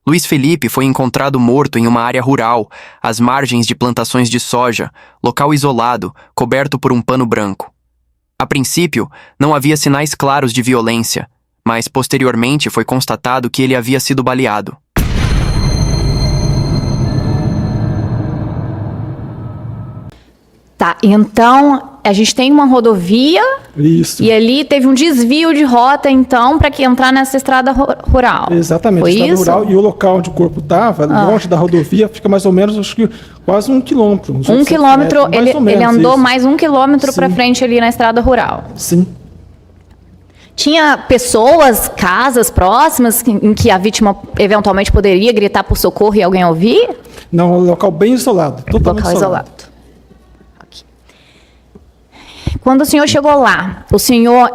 Luiz Felipe foi encontrado morto em uma área rural, às margens de plantações de soja, local isolado, coberto por um pano branco. A princípio, não havia sinais claros de violência, mas posteriormente foi constatado que ele havia sido baleado. Tá, então a gente tem uma rodovia. Isso. E ali teve um desvio de rota, então, para que entrar nessa estrada rural. Exatamente, foi estrada isso? rural. E o local onde o corpo estava, longe da rodovia, fica mais ou menos, acho que quase 1 quilômetro. Um quilômetro, ele andou isso. mais 1 quilômetro para frente ali na estrada rural. Sim. Tinha pessoas, casas próximas em que a vítima eventualmente poderia gritar por socorro e alguém ouvir? Não, um local bem isolado, totalmente Local isolado. isolado. Quando o senhor chegou lá, o senhor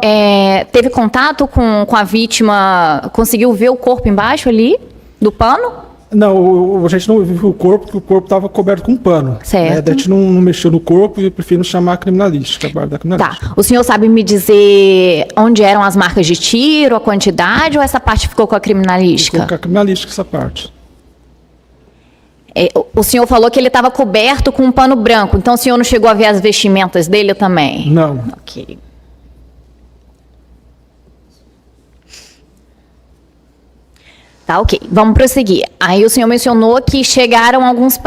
teve contato com a vítima, conseguiu ver o corpo embaixo ali, do pano? Não, a gente não viu o corpo, porque o corpo estava coberto com um pano. Certo. A gente não mexeu no corpo e prefiro chamar a criminalística, a guarda da criminalística. Tá. O senhor sabe me dizer onde eram as marcas de tiro, a quantidade, ou essa parte ficou com a criminalística? Ficou com a criminalística essa parte. O senhor falou que ele estava coberto com um pano branco, então o senhor não chegou a ver as vestimentas dele também? Não. Ok. Tá, ok. Vamos prosseguir. Aí o senhor mencionou que chegaram alguns...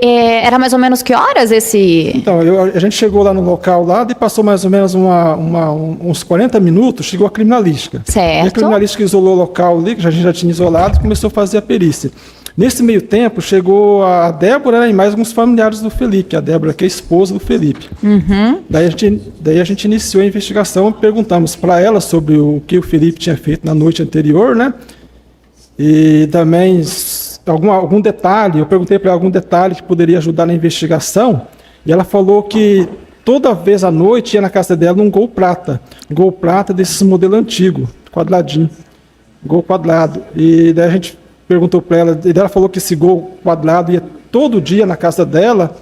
Era mais ou menos que horas esse... Então, a gente chegou lá no local lá e passou mais ou menos uns 40 minutos, chegou a criminalística. Certo. E a criminalística isolou o local ali, que a gente já tinha isolado, e começou a fazer a perícia. Nesse meio tempo, chegou a Débora, né, e mais alguns familiares do Felipe. A Débora, que é a esposa do Felipe. Uhum. Daí a gente iniciou a investigação e perguntamos para ela sobre o que o Felipe tinha feito na noite anterior, né? E também algum detalhe, eu perguntei para ela algum detalhe que poderia ajudar na investigação, e ela falou que toda vez à noite ia na casa dela um Gol Prata desses modelo antigo, quadradinho, Gol quadrado. E daí a gente perguntou para ela, e ela falou que esse Gol quadrado ia todo dia na casa dela,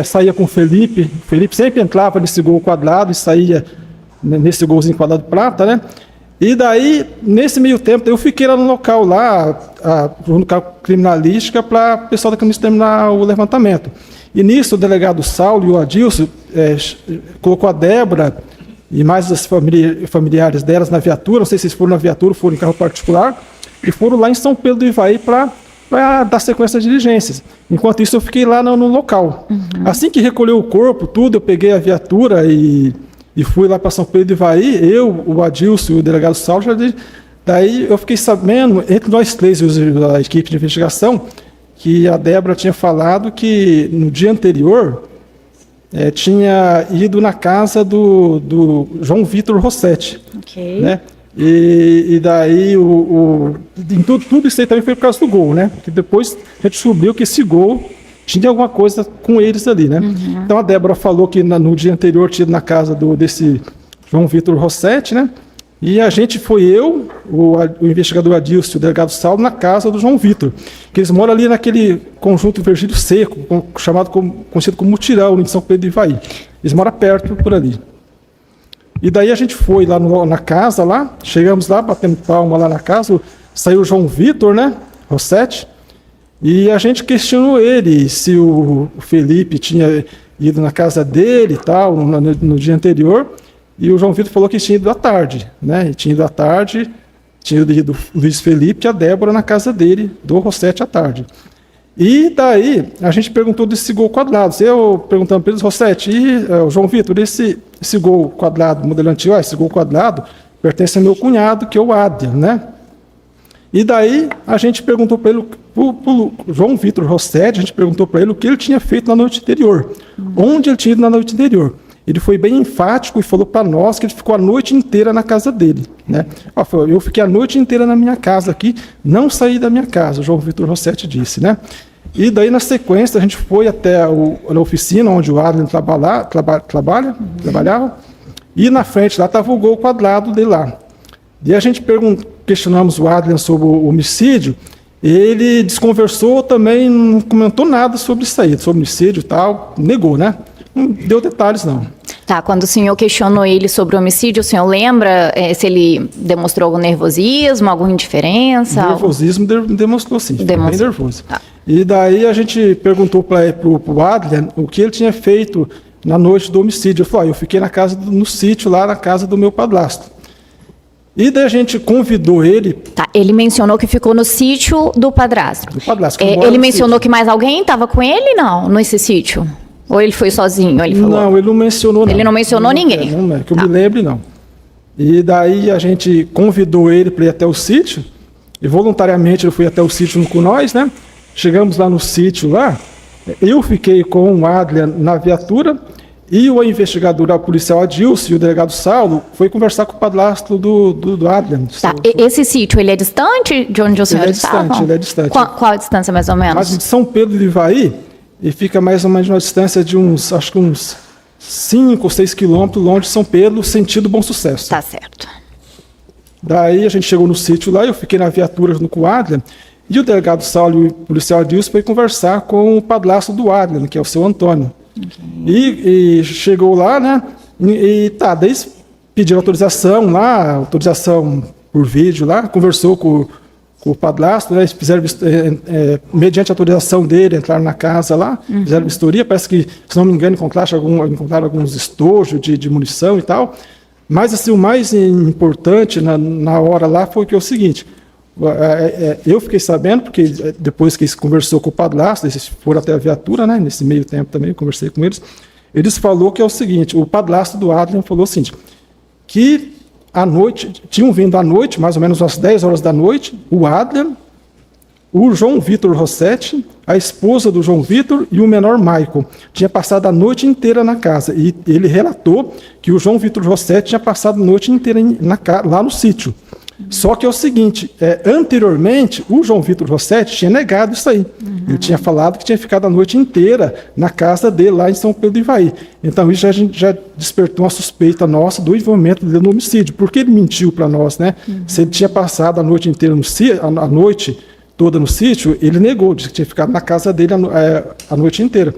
saía com o Felipe sempre entrava nesse Gol quadrado e saía nesse Golzinho quadrado prata, né? E daí, nesse meio tempo, eu fiquei lá no local, junto com a criminalística, para o pessoal da criminalística terminar o levantamento. E nisso, o delegado Saulo e o Adilson colocou a Débora e mais os familiares delas na viatura, não sei se eles foram na viatura ou foram em carro particular, e foram lá em São Pedro do Ivaí para dar sequência às diligências. Enquanto isso, eu fiquei lá no local. Uhum. Assim que recolheu o corpo, tudo, eu peguei a viatura e fui lá para São Pedro do Ivaí, eu, o Adilson e o delegado Saulo. Daí eu fiquei sabendo, entre nós três, a equipe de investigação, que a Débora tinha falado que no dia anterior tinha ido na casa do João Vitor Rossetti. Ok. Né? E daí tudo isso aí também foi por causa do Gol, né? Porque depois a gente descobriu que esse Gol tinha alguma coisa com eles ali, né? Uhum. Então a Débora falou que no dia anterior tinha ido na casa desse João Vitor Rossetti, né? E a gente foi o investigador Adilson, o delegado Saulo, na casa do João Vitor, que eles moram ali naquele conjunto Virgílio Seco, conhecido como Mutirão, em São Pedro do Ivaí. Eles moram perto por ali. E daí a gente foi lá na casa, chegamos lá, batendo palma lá na casa, saiu o João Vitor, né? Rossetti. E a gente questionou ele se o Felipe tinha ido na casa dele e tal, no dia anterior, e o João Vitor falou que tinha ido à tarde, né? E tinha ido à tarde, tinha ido o Luiz Felipe e a Débora na casa dele, do Rossetti à tarde. E daí a gente perguntou desse Gol quadrado, eu perguntando para eles, Rossetti, o João Vitor, esse Gol quadrado, modelo antigo, esse Gol quadrado pertence ao meu cunhado, que é o Adrian, né? E daí a gente perguntou para ele, pro João Vitor Rossetti, a gente perguntou para ele o que ele tinha feito na noite anterior, onde ele tinha ido na noite anterior. Ele foi bem enfático e falou para nós que ele ficou a noite inteira na casa dele, né? Eu fiquei a noite inteira na minha casa aqui, não saí da minha casa, o João Vitor Rossetti disse, né? E daí, na sequência, a gente foi até a oficina onde o Adrian trabalhava, e na frente lá estava o Gol quadrado dele lá. E a gente questionamos o Adrian sobre o homicídio, ele desconversou também, não comentou nada sobre isso aí, sobre homicídio e tal, negou, né? Não deu detalhes, não. Tá, Tá, quando o senhor questionou ele sobre o homicídio, o senhor lembra se ele demonstrou algum nervosismo, alguma indiferença? Nervosismo demonstrou sim, ficou bem Demonstrou. nervoso. Tá. E daí a gente perguntou para o Adlian o que ele tinha feito na noite do homicídio. Ele falou, eu fiquei no sítio, lá na casa do meu padrasto. E daí a gente convidou ele... Tá, ele mencionou que ficou no sítio do padrasto. Do padrasto, que mora Ele no mencionou sítio. que mais alguém estava com ele, não, nesse sítio? Ou ele foi sozinho, ele falou? Não, ele não mencionou, não. Ele não mencionou ninguém. Não, que eu Tá. me lembre, não. E daí a gente convidou ele para ir até o sítio, e voluntariamente ele foi até o sítio com nós, né? Chegamos lá no sítio, lá, eu fiquei com o Adlian na viatura, e o investigador, o policial Adilson e o delegado Saulo foi conversar com o padrasto do Adlian. Tá, esse sítio, ele é distante de onde o senhor estava? Ele é distante. Qual a distância, mais ou menos? Mas de São Pedro de Ivaí, e fica mais ou menos uma distância de acho que uns 5 ou 6 quilômetros longe de São Pedro, sentido Bom Sucesso. Tá certo. Daí a gente chegou no sítio lá, eu fiquei na viatura junto com o Adlian, e o delegado Saulo e o policial Adilson foi conversar com o padrasto do Adlian, que é o seu Antônio. E chegou lá, né? Daí eles pediram autorização lá, autorização por vídeo lá, conversou com o padrasto, né? Eles fizeram, mediante a autorização dele, entraram na casa lá, fizeram vistoria, parece que, se não me engano, encontraram alguns estojos de munição e tal. Mas assim, o mais importante na hora lá foi que é o seguinte, eu fiquei sabendo, porque depois que eles conversou com o padrasto, eles foram até a viatura, né? Nesse meio tempo também, eu conversei com eles falou que é o seguinte, o padrasto do Adlian falou o seguinte, que à noite, tinham vindo à noite, mais ou menos às 10 horas da noite, o Adlian, o João Vitor Rossetti, a esposa do João Vitor e o menor Michael. Tinha passado a noite inteira na casa. E ele relatou que o João Vitor Rossetti tinha passado a noite inteira lá no sítio. Só que é o seguinte, anteriormente, o João Vitor Rossetti tinha negado isso aí. Ele tinha falado que tinha ficado a noite inteira na casa dele, lá em São Pedro do Ivaí. Então, isso já despertou uma suspeita nossa do envolvimento dele no homicídio. Por que ele mentiu para nós, né? Se ele tinha passado a noite inteira a noite toda no sítio, ele negou, disse que tinha ficado na casa dele a noite inteira.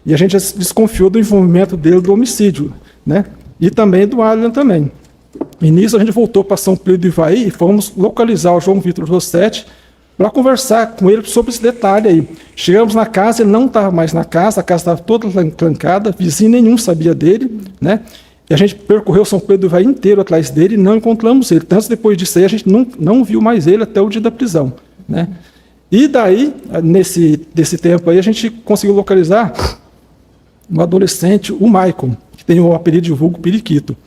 E a gente já desconfiou do envolvimento dele do homicídio, né? E também do Adlian também. E nisso a gente voltou para São Pedro do Ivaí e fomos localizar o João Vitor Rossetti para conversar com ele sobre esse detalhe aí. Chegamos na casa, ele não estava mais na casa, a casa estava toda trancada, vizinho nenhum sabia dele, né? E a gente percorreu São Pedro do Ivaí inteiro atrás dele e não encontramos ele. Tanto depois disso aí, a gente não viu mais ele até o dia da prisão, né? E daí, nesse tempo aí, a gente conseguiu localizar um adolescente, o Michael, que tem o apelido de vulgo Periquito.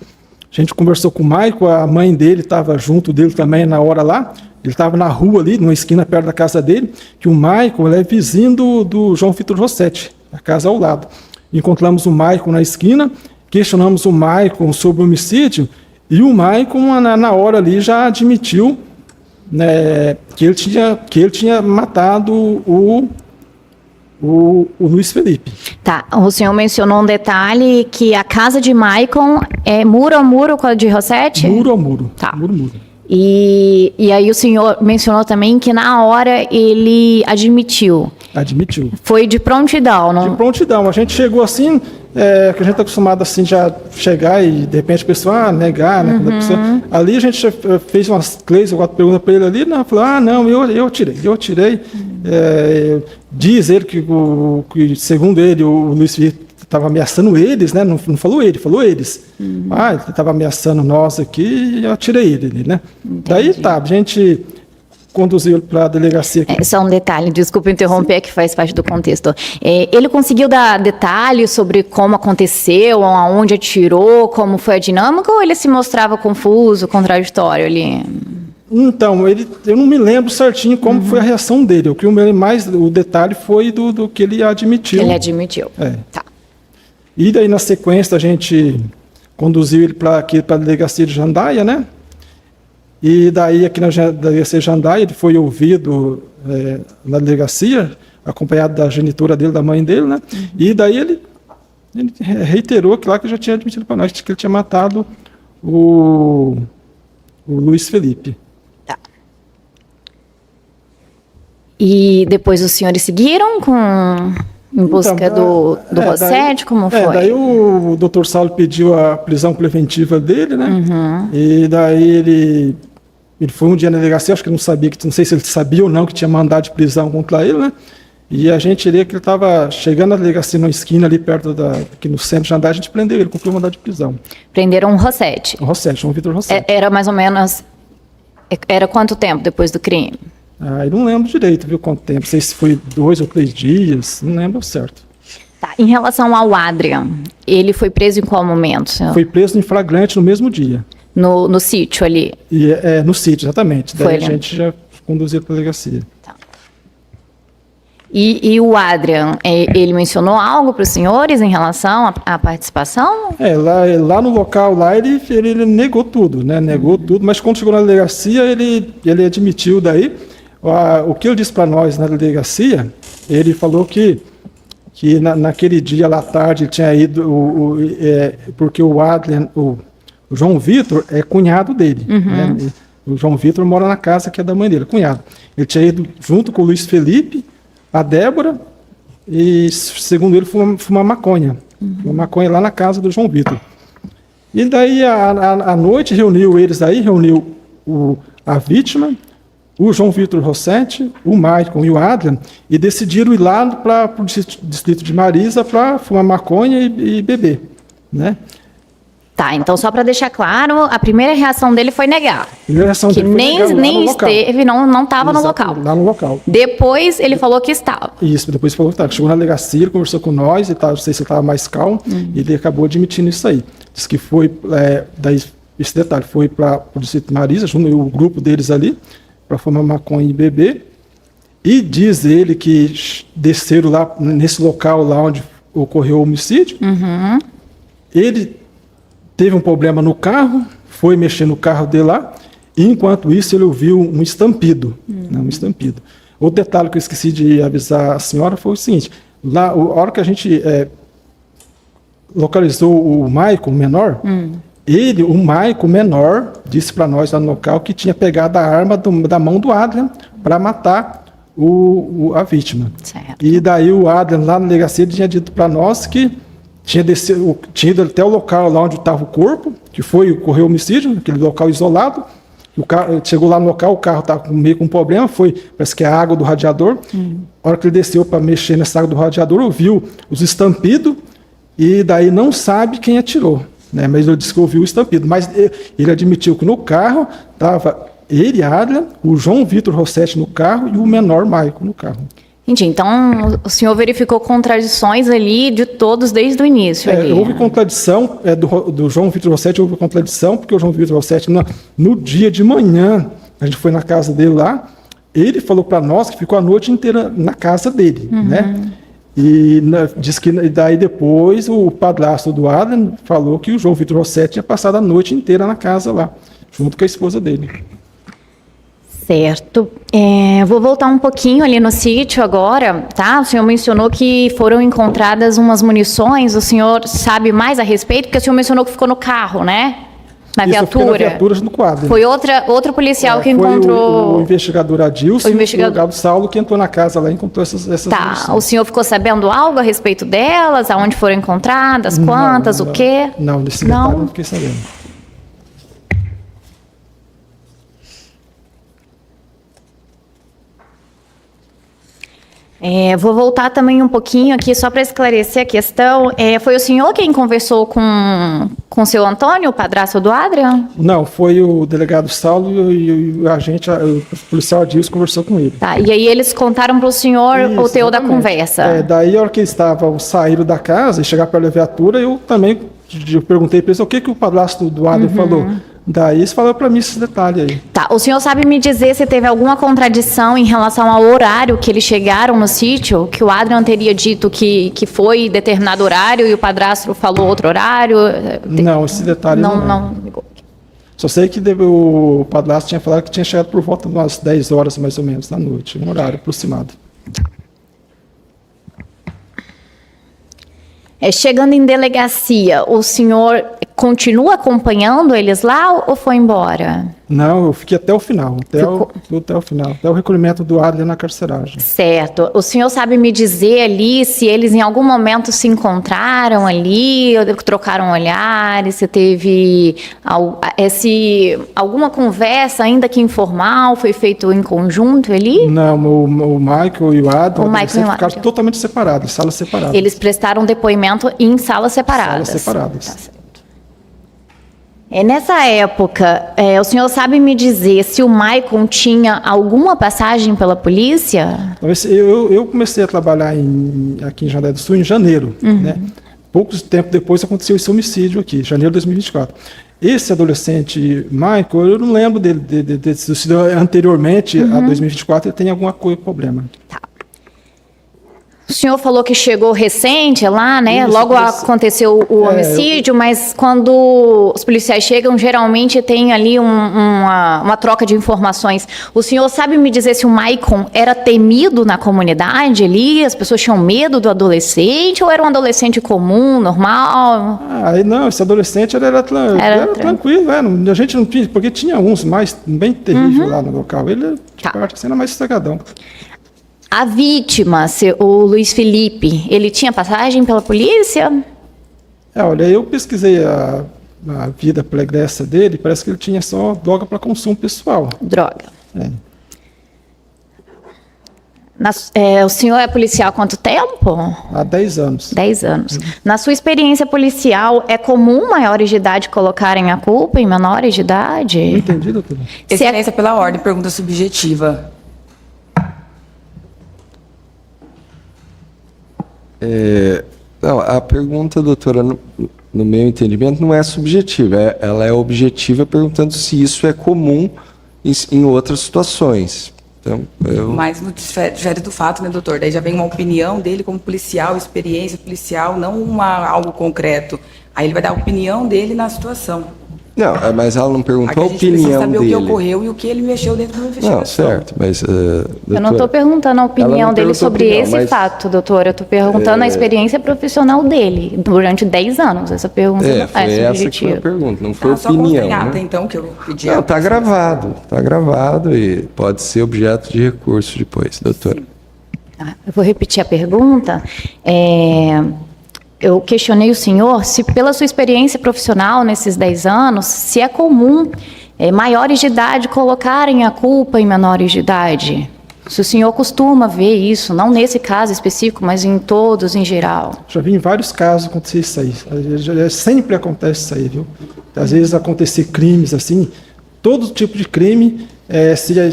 A gente conversou com o Michael, a mãe dele estava junto dele também na hora lá. Ele estava na rua ali, numa esquina perto da casa dele, que o Michael é vizinho do João Vitor Rossetti, a casa ao lado. Encontramos o Michael na esquina, questionamos o Michael sobre o homicídio, e o Michael, na hora ali, já admitiu, né, que ele tinha matado o Luiz Felipe. Tá, o senhor mencionou um detalhe que a casa de Maicon é muro a muro com a de Rossetti? Muro a muro. Tá. Muro a muro. E aí o senhor mencionou também que na hora ele admitiu. Admitiu. Foi de prontidão, não? De prontidão. A gente chegou assim, que a gente está acostumado assim já chegar e de repente a pessoa negar, né? Quando a pessoa, ali a gente fez umas 3 ou 4 perguntas para ele ali, né? Falou, não, eu tirei. Diz ele que, segundo ele, o Luiz Felipe estava ameaçando eles, né? Não falou ele, falou eles. Ele estava ameaçando nós aqui e eu tirei ele, né? Entendi. Daí tá, a gente conduziu para a delegacia aqui. Só um detalhe, desculpa interromper, que faz parte do contexto. Ele conseguiu dar detalhes sobre como aconteceu, aonde atirou, como foi a dinâmica, ou ele se mostrava confuso, contraditório ali? Então, eu não me lembro certinho como foi a reação dele. O que o detalhe foi do que ele admitiu. Ele admitiu. Tá. E daí, na sequência, a gente conduziu ele para a delegacia de Jandaia, né? E daí, aqui na delegacia de Jandaia, ele foi ouvido na delegacia, acompanhado da genitora dele, da mãe dele, né? E daí ele reiterou que lá que já tinha admitido para nós que ele tinha matado o Luiz Felipe. Tá. E depois os senhores seguiram com Em busca do Rossetti, como foi? Daí o doutor Saulo pediu a prisão preventiva dele, né? Uhum. E daí ele foi um dia na delegacia, acho que não sabia, não sei se ele sabia ou não que tinha mandado de prisão contra ele, né? E a gente iria que ele estava chegando na delegacia, numa esquina ali perto aqui no centro de Jandai, a gente prendeu ele, cumpriu o mandado de prisão. Prenderam o Rossetti. O Rossetti, João Vitor Rossetti. Era mais ou menos... Era quanto tempo depois do crime? Eu não lembro direito, viu, quanto tempo. Não sei se foi 2 ou 3 dias, não lembro certo. Tá. Em relação ao Adrian, ele foi preso em qual momento, senhor? Foi preso em flagrante no mesmo dia. No sítio ali? No sítio, exatamente. Daí Foi, a gente já conduziu para a delegacia. Tá. E o Adrian, ele mencionou algo para os senhores em relação à participação? Lá no local, ele negou tudo, né? Negou tudo, mas quando chegou na delegacia, ele admitiu daí. O que ele disse para nós na delegacia, ele falou que naquele dia lá à tarde ele tinha ido, porque o Adrian, o João Vitor é cunhado dele, né? O João Vitor mora na casa que é da mãe dele, cunhado. Ele tinha ido junto com o Luiz Felipe, a Débora, e segundo ele fumar maconha. Uma maconha lá na casa do João Vitor. E daí à noite reuniu a vítima, o João Vitor Rossetti, o Maicon e o Adrian, e decidiram ir lá para o distrito de Marisa para fumar maconha e beber, né? Tá, então só para deixar claro, a primeira reação dele foi negar. Que nem esteve, não estava no local. Lá no local. Depois ele falou que estava. Isso, depois falou que estava. Chegou na delegacia, ele conversou com nós, não sei se ele estava mais calmo, e ele acabou admitindo isso aí. Diz que foi, daí esse detalhe, foi para o distrito de Marisa, junto o grupo deles ali, para fumar maconha e beber. E diz ele que desceram lá, nesse local lá onde ocorreu o homicídio. Ele teve um problema no carro, foi mexer no carro dele lá, e enquanto isso ele ouviu um estampido. Né, um estampido. Outro detalhe que eu esqueci de avisar a senhora foi o seguinte, lá, a hora que a gente localizou o Maicon, menor, o Maicon menor, disse para nós lá no local que tinha pegado a arma da mão do Adrian para matar a vítima. Certo. E daí o Adrian lá na delegacia tinha dito para nós que tinha ido até o local lá onde estava o corpo, que ocorreu o homicídio, aquele local isolado. Chegou lá no local, o carro estava meio com um problema, parece que é a água do radiador. A hora que ele desceu para mexer nessa água do radiador, ouviu os estampidos e daí não sabe quem atirou, né? Mas ele disse que ouviu o estampido. Mas ele admitiu que no carro estava ele, Adrian, o João Vitor Rossetti no carro e o menor Maicon no carro. Entendi. Então, o senhor verificou contradições ali de todos desde o início. Houve contradição, do João Vitor Rossetti houve contradição, porque o João Vitor Rossetti, no dia de manhã, a gente foi na casa dele lá, ele falou para nós que ficou a noite inteira na casa dele, né? E disse que daí depois o padrasto do Adrian falou que o João Vitor Rossetti tinha passado a noite inteira na casa lá, junto com a esposa dele. Certo. Vou voltar um pouquinho ali no sítio agora, tá? O senhor mencionou que foram encontradas umas munições, o senhor sabe mais a respeito? Porque o senhor mencionou que ficou no carro, né? Na viatura. Na viatura junto com o Adrian. Foi outro policial que encontrou... o investigador Adilson, o Gabo Saulo, que entrou na casa lá e encontrou essas munições. O senhor ficou sabendo algo a respeito delas? Aonde foram encontradas? Quantas? O quê? Não, nesse detalhe não fiquei sabendo. Vou voltar também um pouquinho aqui, só para esclarecer a questão. Foi o senhor quem conversou com o seu Antônio, o padrasto do Adrian? Não, foi o delegado Saulo e o policial Adilson conversou com ele. Tá, e aí eles contaram para o senhor o teor da conversa? Daí a hora que eles saíram da casa e chegaram para a viatura, eu perguntei para eles o que o padrasto do Adrian falou. Daí eles falaram para mim esse detalhe aí. Tá, o senhor sabe me dizer se teve alguma contradição em relação ao horário que eles chegaram no sítio? Que o Adrian teria dito que foi determinado horário e o padrasto falou outro horário? Não, esse detalhe não. Só sei que o padrasto tinha falado que tinha chegado por volta de umas 10 horas mais ou menos da noite, um horário aproximado. Chegando em delegacia, o senhor continua acompanhando eles lá ou foi embora? Não, eu fiquei até o final, até o final, até o recolhimento do Adrian na carceragem. Certo. O senhor sabe me dizer ali se eles em algum momento se encontraram ali, trocaram olhares, se teve alguma conversa, ainda que informal, foi feito em conjunto ali? Não, o Michael e o Adam ficaram Adrian. totalmente separados, salas separadas. Eles prestaram depoimento em salas separadas. Salas separadas. Tá certo. Nessa época, o senhor sabe me dizer se o Maicon tinha alguma passagem pela polícia? Então, eu comecei a trabalhar aqui em Jandé do Sul em janeiro, né? Pouco tempo depois aconteceu esse homicídio aqui, janeiro de 2024. Esse adolescente, Michael, eu não lembro dele se anteriormente a 2024 ele tem alguma coisa, problema. Tá. O senhor falou que chegou recente lá, né? Isso, Logo aconteceu o homicídio, mas quando os policiais chegam, geralmente tem ali uma troca de informações. O senhor sabe me dizer se o Maicon era temido na comunidade ali? As pessoas tinham medo do adolescente ou era um adolescente comum, normal? Não, esse adolescente era tranquilo, a gente não tinha, porque tinha uns mais bem terríveis lá no local. Ele era mais estragadão. A vítima, o Luiz Felipe, ele tinha passagem pela polícia? Olha, eu pesquisei a vida pregressa dele, parece que ele tinha só droga para consumo pessoal. Droga. O senhor é policial há quanto tempo? Há 10 anos. 10 anos. Na sua experiência policial, é comum maiores de idade colocarem a culpa em menores de idade? Não entendi, doutora. Excelência, pela ordem, pergunta subjetiva. Não, a pergunta, doutora, no meu entendimento, não é subjetiva, ela é objetiva perguntando se isso é comum em outras situações. Então, Mas no difere do fato, né, doutor? Daí já vem uma opinião dele como policial, experiência policial, não algo concreto. Aí ele vai dar a opinião dele na situação. Não, mas ela não perguntou a opinião dele. A gente precisa saber o que ocorreu e o que ele mexeu dentro da investigação. Não, certo, mas... doutora, eu não estou perguntando a opinião dele sobre esse fato, doutora. Eu estou perguntando a experiência profissional dele durante 10 anos. Essa pergunta foi essa que foi a pergunta, não foi opinião. Só né? então, que eu pedi. Não, está gravado e pode ser objeto de recurso depois, doutora. Eu vou repetir a pergunta. Eu questionei o senhor se, pela sua experiência profissional nesses 10 anos, se é comum maiores de idade colocarem a culpa em menores de idade. Se o senhor costuma ver isso, não nesse caso específico, mas em todos em geral. Já vi em vários casos acontecer isso aí. Sempre acontece isso aí, viu? Às vezes acontecer crimes assim, todo tipo de crime,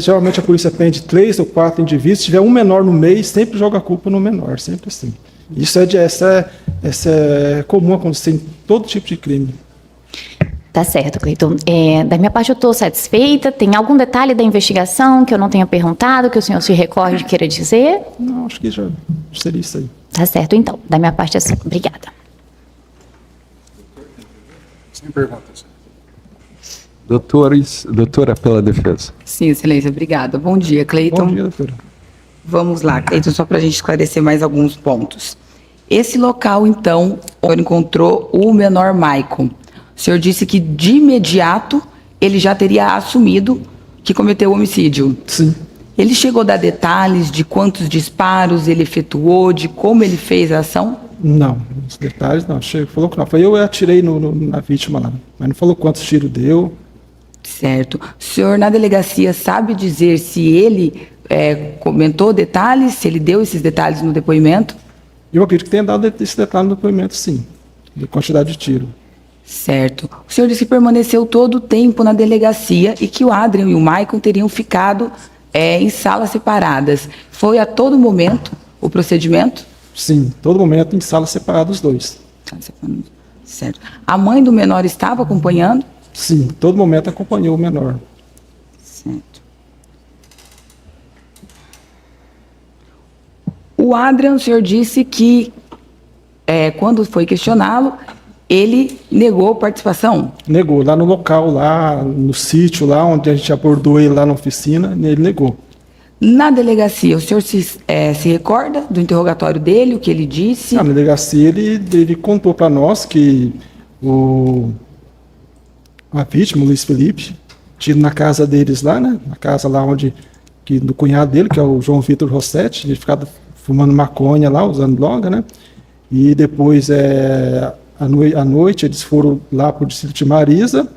geralmente a polícia prende 3 ou 4 indivíduos, se tiver um menor no meio, sempre joga a culpa no menor, sempre assim. Isso é comum acontecer em todo tipo de crime. Tá certo, Cleiton. Da minha parte eu estou satisfeita. Tem algum detalhe da investigação que eu não tenha perguntado, que o senhor se recorde e queira dizer? Não, acho que já seria isso aí. Tá certo, então. Da minha parte é assim. Obrigada. Sem perguntas. Doutora, pela defesa. Sim, excelência, obrigada. Bom dia, Cleiton. Bom dia, doutora. Vamos lá, Cleiton, só para a gente esclarecer mais alguns pontos. Esse local, então, onde encontrou o menor Maicon, o senhor disse que de imediato ele já teria assumido que cometeu o homicídio. Sim. Ele chegou a dar detalhes de quantos disparos ele efetuou, de como ele fez a ação? Não, os detalhes não. Falou que não. Foi eu atirei na vítima lá, mas não falou quantos tiros deu. Certo. O senhor, na delegacia, sabe dizer se ele comentou detalhes, se ele deu esses detalhes no depoimento? Eu acredito que tenha dado esse detalhe no depoimento, sim, de quantidade de tiro. Certo. O senhor disse que permaneceu todo o tempo na delegacia e que o Adrian e o Maicon teriam ficado em salas separadas. Foi a todo momento o procedimento? Sim, todo momento em salas separadas os dois. Certo. A mãe do menor estava acompanhando? Sim, todo momento acompanhou o menor. Certo. O Adrian, o senhor disse que, quando foi questioná-lo, ele negou participação? Negou, lá no local, lá no sítio, lá onde a gente abordou ele lá na oficina, ele negou. Na delegacia, o senhor se recorda do interrogatório dele, o que ele disse? Na delegacia ele contou para nós que a vítima, o Luiz Felipe, tido na casa deles lá, né? Na casa lá do cunhado dele, que é o João Vitor Rossetti, ele ficava fumando maconha lá, usando droga, né? E depois, à noite, eles foram lá para o distrito de Marisa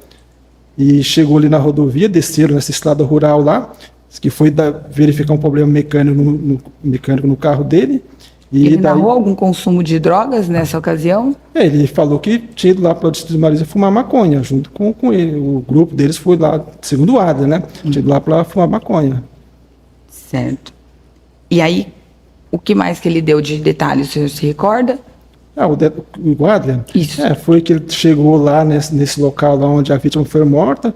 e chegou ali na rodovia, desceram nessa estrada rural lá, que foi verificar um problema mecânico no carro dele. E ele narrou algum consumo de drogas nessa ocasião? Ele falou que tinha ido lá para o distrito de Marisa fumar maconha, junto com ele. O grupo deles foi lá, segundo o Adler, né? Tinha ido lá para fumar maconha. Certo. E aí, o que mais que ele deu de detalhes, o senhor se recorda? O Adler? Isso. Foi que ele chegou lá nesse local lá onde a vítima foi morta,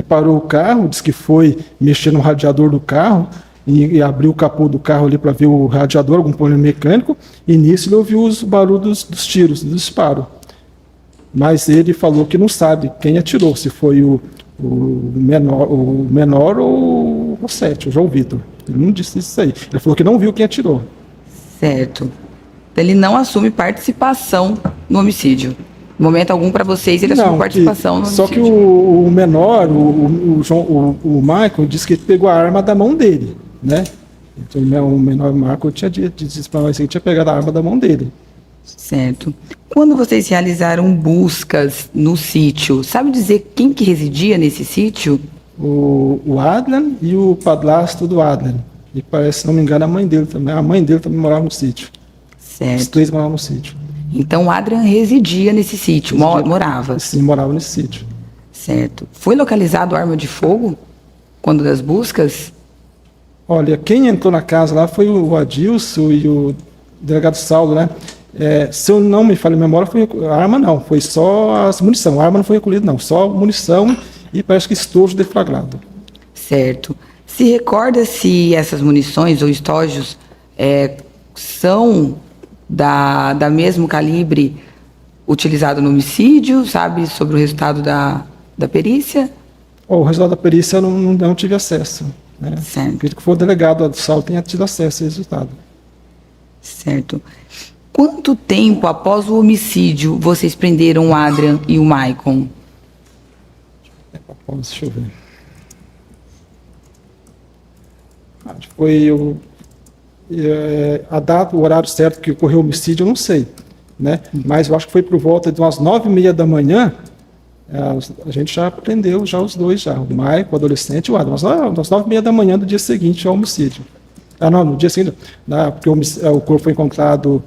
parou o carro, disse que foi mexer no radiador do carro e abriu o capô do carro ali para ver o radiador, algum problema mecânico, e nisso ele ouviu os barulhos dos tiros, do disparo. Mas ele falou que não sabe quem atirou, se foi o menor ou o Rossetti, o João Vitor. Ele não disse isso aí. Ele falou que não viu quem atirou. Certo. Ele não assume participação no homicídio. Em momento algum, para vocês, ele assume participação no homicídio. Só que o menor, o Michael, disse que ele pegou a arma da mão dele, né? Então, o menor Michael tinha dito para nós que ele tinha pegado a arma da mão dele. Certo. Quando vocês realizaram buscas no sítio, sabe dizer quem que residia nesse sítio? O Adler e o padrasto do Adler. E parece, se não me engano, a mãe dele também. A mãe dele também morava no sítio. Certo. Os três moravam no sítio. Então o Adrian residia nesse sítio, morava? Sim, morava nesse sítio. Certo. Foi localizado arma de fogo quando das buscas? Olha, quem entrou na casa lá foi o Adilson e o delegado Saulo, né? Se eu não me falho a memória, a arma não, foi só as munição. A arma não foi recolhida, não, só munição e parece que estojo deflagrado. Certo. Se recorda se essas munições ou estojos são da mesmo calibre utilizado no homicídio, sabe, sobre o resultado da perícia? O resultado da perícia eu não tive acesso. Né? Certo. Acredito que foi o delegado do Saulo tenha tido acesso a esse resultado. Certo. Quanto tempo após o homicídio vocês prenderam o Adrian e o Maicon? Deixa eu ver. Foi a data, o horário certo que ocorreu o homicídio, eu não sei, né? Mas eu acho que foi por volta de umas 9h30 da manhã, a gente já prendeu já os dois, já, o Maicon, o adolescente, e o Adrian, umas 9h30 da manhã do dia seguinte ao homicídio. Não, no dia seguinte, porque o corpo foi encontrado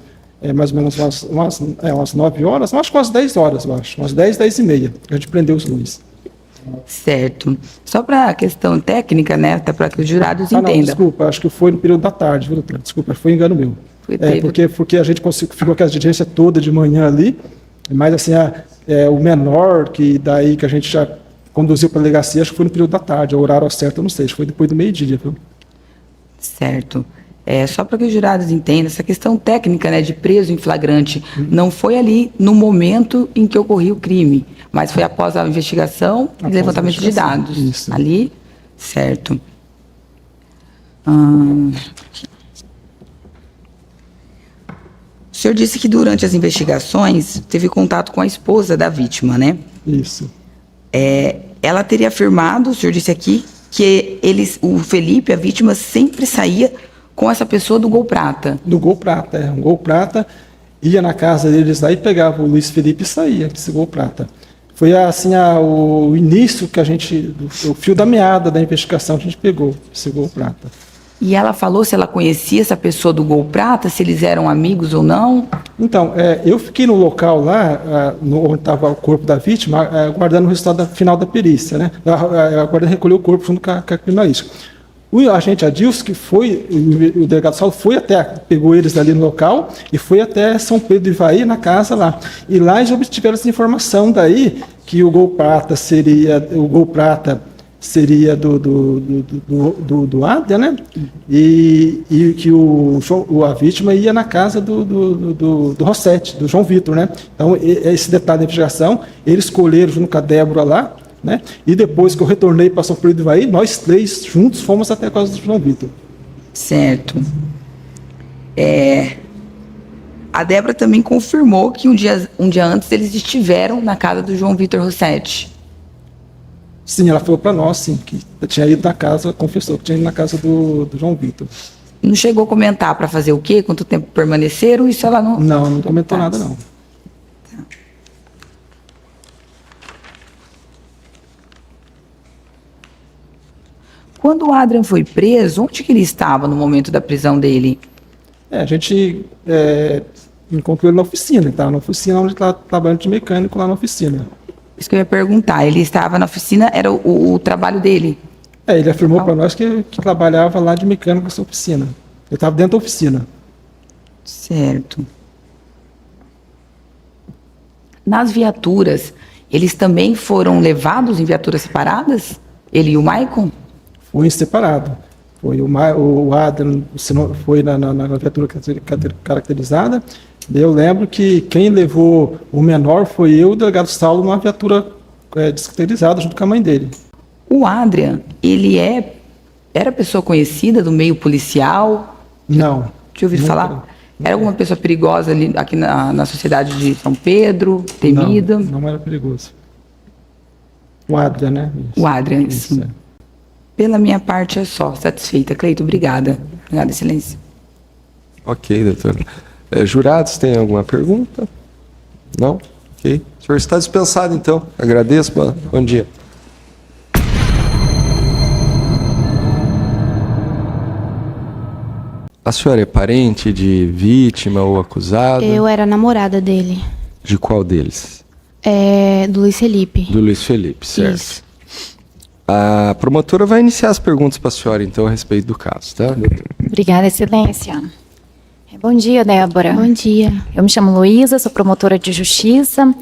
mais ou menos umas 9 horas, acho que umas 10 horas, eu acho, umas 10h30, a gente prendeu os dois. Certo. Só para a questão técnica, né, até para que os jurados entendam. Não, desculpa, acho que foi no período da tarde, viu, doutor? Desculpa, foi engano meu. Porque a gente ficou com a diligência toda de manhã ali, mas assim, o menor que a gente já conduziu para a delegacia, acho que foi no período da tarde, o horário certo eu não sei, acho que foi depois do meio-dia, viu? Certo. Só para que os jurados entendam, essa questão técnica, né, de preso em flagrante, não foi ali no momento em que ocorreu o crime, mas foi após a investigação e levantamento de dados. Isso. Ali, certo. O senhor disse que durante as investigações teve contato com a esposa da vítima, né? Isso. Ela teria afirmado, o senhor disse aqui, que o Felipe, a vítima, sempre saía com essa pessoa do Gol Prata. Do Gol Prata, um Gol Prata, ia na casa deles lá e pegava o Luiz Felipe e saía desse Gol Prata. Foi assim o início que o fio da meada da investigação que a gente pegou, esse Gol Prata. E ela falou se ela conhecia essa pessoa do Gol Prata, se eles eram amigos ou não? Então, eu fiquei no local lá, onde estava o corpo da vítima, aguardando o resultado final da perícia, né? Aguardando recolher o corpo junto com a criminalística. O agente Adilson, que foi, o delegado Saulo, pegou eles ali no local e foi até São Pedro do Ivaí, na casa lá. E lá eles obtiveram essa informação daí, que o Gol Prata seria do Adler, né? E que a vítima ia na casa do Rossetti, do João Vitor, né? Então, esse detalhe da investigação, eles escolheram junto com a Débora lá, né? E depois que eu retornei para São Pedro do Ivaí, nós três juntos fomos até a casa do João Vitor. Certo. A Débora também confirmou que um dia antes eles estiveram na casa do João Vitor Rossetti. Sim, ela falou para nós, sim, que tinha ido na casa, confessou que tinha ido na casa do João Vitor. Não chegou a comentar para fazer o quê? Quanto tempo permaneceram? Isso ela não... Não comentou nada, não. Quando o Adrian foi preso, onde que ele estava no momento da prisão dele? A gente encontrou ele na oficina. Ele estava na oficina onde ele estava trabalhando de mecânico lá na oficina. Isso que eu ia perguntar. Ele estava na oficina, era o trabalho dele? Ele afirmou para nós que trabalhava lá de mecânico nessa oficina. Ele estava dentro da oficina. Certo. Nas viaturas, eles também foram levados em viaturas separadas? Ele e o Maicon? Foi separado. Foi o Adam foi na viatura caracterizada. Eu lembro que quem levou o menor foi eu e o delegado Saulo numa viatura descaracterizada junto com a mãe dele. O Adrian, ele era pessoa conhecida do meio policial? Não. Tinha ouvido falar? Era alguma pessoa perigosa ali, aqui na sociedade de São Pedro, temida? Não era perigoso. O Adrian, né? O Adrian, Isso, sim. Pela minha parte é só. Satisfeita. Cleito, obrigada. Obrigada, excelência. Ok, doutora. Jurados, tem alguma pergunta? Não? Ok. O senhor está dispensado, então. Agradeço. Bom dia. A senhora é parente de vítima ou acusado? Eu era namorada dele. De qual deles? Do Luiz Felipe. Do Luiz Felipe, certo. Isso. A promotora vai iniciar as perguntas para a senhora, então, a respeito do caso, tá? Obrigada, excelência. Bom dia, Débora. Bom dia. Eu me chamo Luísa, sou promotora de justiça.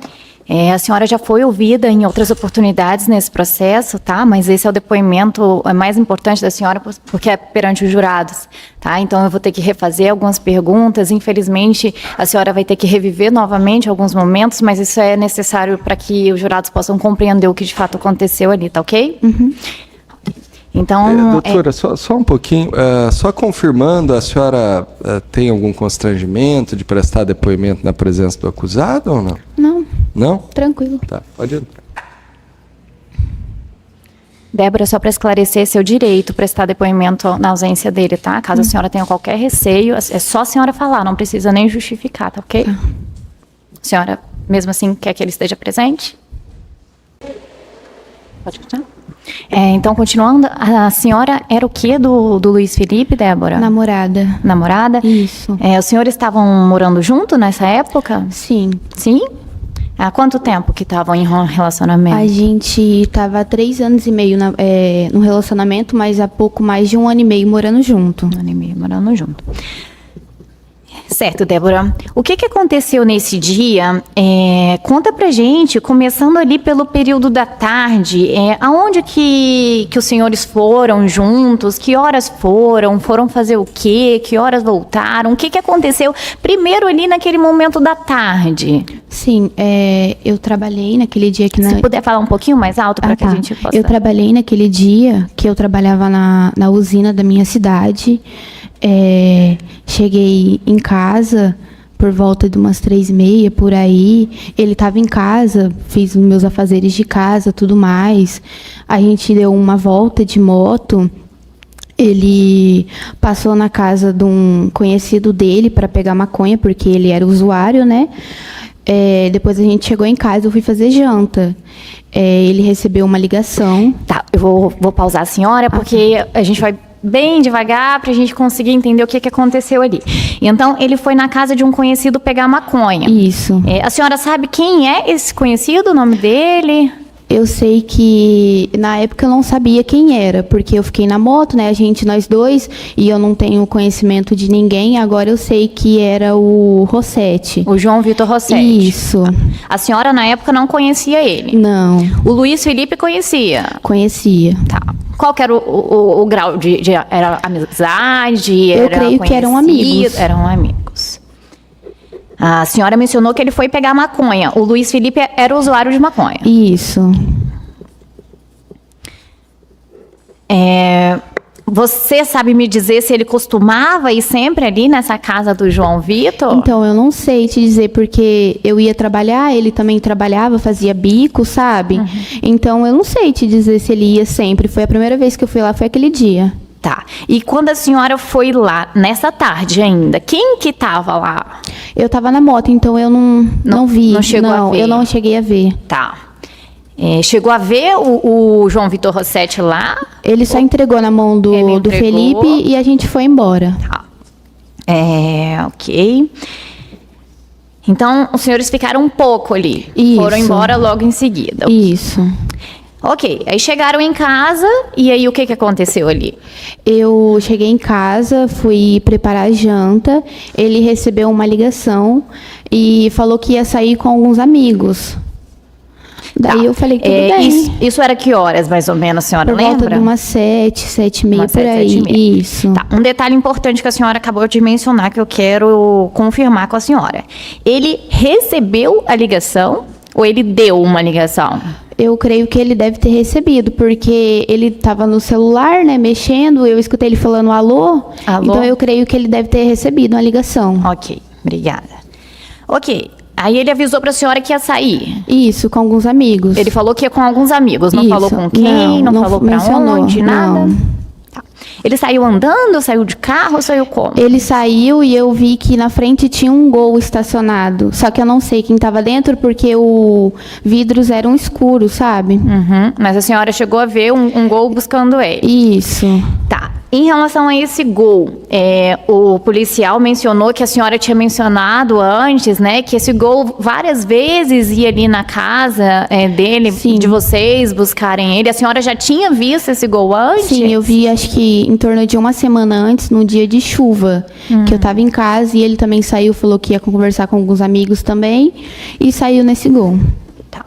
A senhora já foi ouvida em outras oportunidades nesse processo, tá? Mas esse é o depoimento mais importante da senhora, porque é perante os jurados, tá? Então eu vou ter que refazer algumas perguntas. Infelizmente, a senhora vai ter que reviver novamente alguns momentos, mas isso é necessário para que os jurados possam compreender o que de fato aconteceu ali, tá ok? Uhum. Então, doutora, só um pouquinho, só confirmando, a senhora tem algum constrangimento de prestar depoimento na presença do acusado ou não? Não, Não? tranquilo. Tá, pode entrar. Débora, só para esclarecer, seu direito prestar depoimento na ausência dele, tá? Caso a senhora tenha qualquer receio, é só a senhora falar, não precisa nem justificar, tá ok? A senhora, mesmo assim, quer que ele esteja presente? Pode continuar? Então, continuando, a senhora era o quê do Luiz Felipe, Débora? Namorada. Namorada? Isso. Os senhores estavam morando junto nessa época? Sim. Sim? Há quanto tempo que estavam em relacionamento? A gente tava há 3 anos e meio no relacionamento, mas há pouco mais de 1 ano e meio morando junto. 1 ano e meio morando junto. Certo, Débora. O que aconteceu nesse dia? Conta pra gente, começando ali pelo período da tarde, aonde que os senhores foram juntos, que horas foram fazer o quê, que horas voltaram, o que aconteceu primeiro ali naquele momento da tarde? Sim, eu trabalhei naquele dia que... Se puder falar um pouquinho mais alto para que a gente possa... Eu trabalhei naquele dia que eu trabalhava na usina da minha cidade. Cheguei em casa por volta de umas 3h30, por aí. Ele estava em casa, fiz os meus afazeres de casa, tudo mais. A gente deu uma volta de moto. Ele passou na casa de um conhecido dele para pegar maconha, porque ele era usuário, né? Depois a gente chegou em casa, eu fui fazer janta. Ele recebeu uma ligação. Tá, eu vou pausar a senhora, porque a gente vai bem devagar para a gente conseguir entender o que aconteceu ali. Então, ele foi na casa de um conhecido pegar maconha. Isso. A senhora sabe quem é esse conhecido, o nome dele? Eu sei que na época eu não sabia quem era, porque eu fiquei na moto, né? Nós dois, e eu não tenho conhecimento de ninguém. Agora eu sei que era o Rossetti. O João Vitor Rossetti. Isso. A senhora na época não conhecia ele? Não. O Luiz Felipe conhecia? Conhecia. Tá. Qual que era o grau de era amizade? Eu creio que eram amigos. Eram amigos. A senhora mencionou que ele foi pegar maconha. O Luiz Felipe era usuário de maconha. Isso. Você sabe me dizer se ele costumava ir sempre ali nessa casa do João Vitor? Então, eu não sei te dizer, porque eu ia trabalhar, ele também trabalhava, fazia bico, sabe? Então, eu não sei te dizer se ele ia sempre. Foi a primeira vez que eu fui lá, foi aquele dia. Tá. E quando a senhora foi lá, nessa tarde ainda, quem que tava lá? Eu tava na moto, então eu não vi. Não chegou a ver? Eu não cheguei a ver. Tá. Chegou a ver o João Vitor Rossetti lá? Ele só entregou na mão do Ele entregou. Felipe e a gente foi embora. Tá. Ok. Então, os senhores ficaram um pouco ali. Isso. Foram embora logo em seguida. Isso. Ok. Aí chegaram em casa e aí o que aconteceu ali? Eu cheguei em casa, fui preparar a janta, ele recebeu uma ligação e falou que ia sair com alguns amigos. Daí eu falei, tudo bem. Isso era que horas, mais ou menos, a senhora Por lembra? volta de umas 7h30, Umas por 7, aí. 7h30. Isso. Tá, um detalhe importante que a senhora acabou de mencionar que eu quero confirmar com a senhora. Ele recebeu a ligação ou ele deu uma ligação? Eu creio que ele deve ter recebido, porque ele estava no celular, né, mexendo, eu escutei ele falando alô, Alô? então eu creio que ele deve ter recebido uma ligação. Ok, obrigada. Ok, aí ele avisou para a senhora que ia sair. Isso, com alguns amigos. Ele falou que ia com alguns amigos, não Isso. falou com quem, não falou para mencionou, onde, nada? não. Tá. Ele saiu andando, saiu de carro, saiu como? Ele saiu e eu vi que na frente tinha um Gol estacionado. Só que eu não sei quem estava dentro porque os vidros eram escuros, sabe? Uhum, mas a senhora chegou a ver um Gol buscando ele. Isso. Tá. Em relação a esse Gol, o policial mencionou que a senhora tinha mencionado antes, né, que esse Gol várias vezes ia ali na casa dele, Sim. de vocês buscarem ele. A senhora já tinha visto esse Gol antes? Sim, eu vi acho que em torno de uma semana antes, num dia de chuva, que eu estava em casa e ele também saiu, falou que ia conversar com alguns amigos também e saiu nesse Gol. Tá.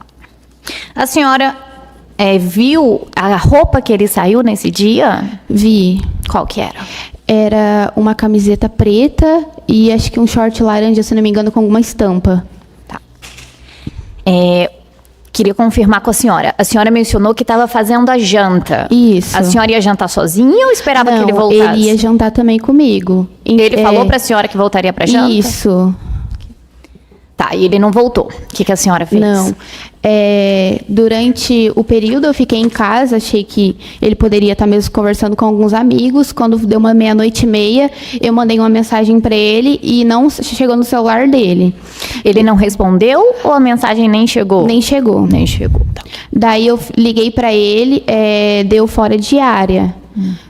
A senhora viu a roupa que ele saiu nesse dia? Vi. Qual que era? Era uma camiseta preta e acho que um short laranja, se não me engano, com alguma estampa. Tá. Queria confirmar com a senhora. A senhora mencionou que estava fazendo a janta. Isso. A senhora ia jantar sozinha ou esperava Não, que ele voltasse? ele ia jantar também comigo. Ele falou para a senhora que voltaria para janta? Isso. Tá, e ele não voltou. O que a senhora fez? Não. Durante o período eu fiquei em casa, achei que ele poderia estar mesmo conversando com alguns amigos. Quando deu uma 00:30, eu mandei uma mensagem para ele e não chegou no celular dele. Ele não respondeu ou a mensagem nem chegou? Nem chegou. Nem chegou. Tá. Daí eu liguei para ele, deu fora de área.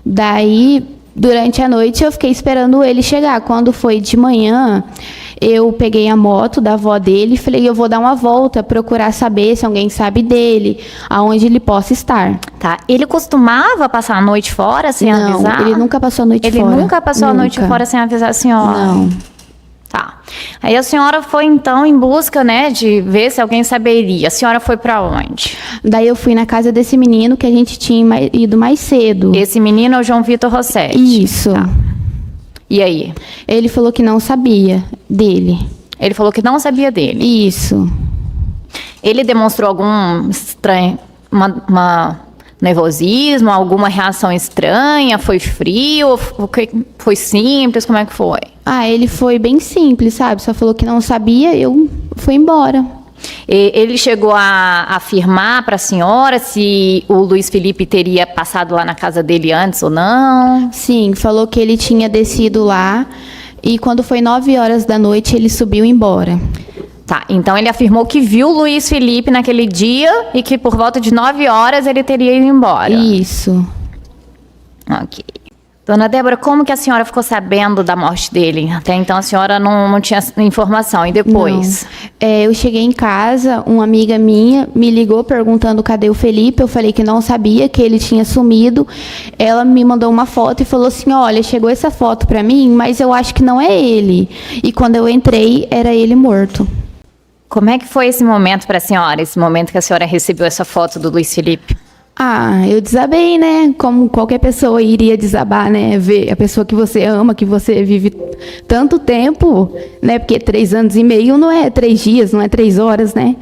Daí, durante a noite, eu fiquei esperando ele chegar. Quando foi de manhã, eu peguei a moto da avó dele e falei, eu vou dar uma volta, procurar saber se alguém sabe dele, aonde ele possa estar. Tá. Ele costumava passar a noite fora sem Não, avisar? ele nunca passou a noite fora. Ele nunca passou a noite Nunca. fora sem avisar a senhora? Não. Tá. Aí a senhora foi, então, em busca, né, de ver se alguém saberia. A senhora foi para onde? Daí eu fui na casa desse menino que a gente tinha ido mais cedo. Esse menino é o João Vitor Rossetti. Isso. Tá. E aí? Ele falou que não sabia dele. Ele falou que não sabia dele. Isso. Ele demonstrou algum estranho, uma nervosismo, alguma reação estranha? Foi frio? Foi simples? Como é que foi? Ele foi bem simples, sabe? Só falou que não sabia, eu fui embora. Ele chegou a afirmar para a senhora se o Luiz Felipe teria passado lá na casa dele antes ou não? Sim, falou que ele tinha descido lá e quando foi 9h da noite ele subiu embora. Tá, então ele afirmou que viu o Luiz Felipe naquele dia e que por volta de 9h ele teria ido embora. Isso. Ok. Dona Débora, como que a senhora ficou sabendo da morte dele? Até então a senhora não tinha informação. E depois? Não. Eu cheguei em casa, uma amiga minha me ligou perguntando cadê o Felipe. Eu falei que não sabia, que ele tinha sumido. Ela me mandou uma foto e falou assim, olha, chegou essa foto para mim, mas eu acho que não é ele. E quando eu entrei, era ele morto. Como é que foi esse momento para a senhora? Esse momento que a senhora recebeu essa foto do Luiz Felipe? Eu desabei, né? Como qualquer pessoa iria desabar, né? Ver a pessoa que você ama, que você vive tanto tempo, né? Porque 3 anos e meio não é 3 dias, não é 3 horas, né?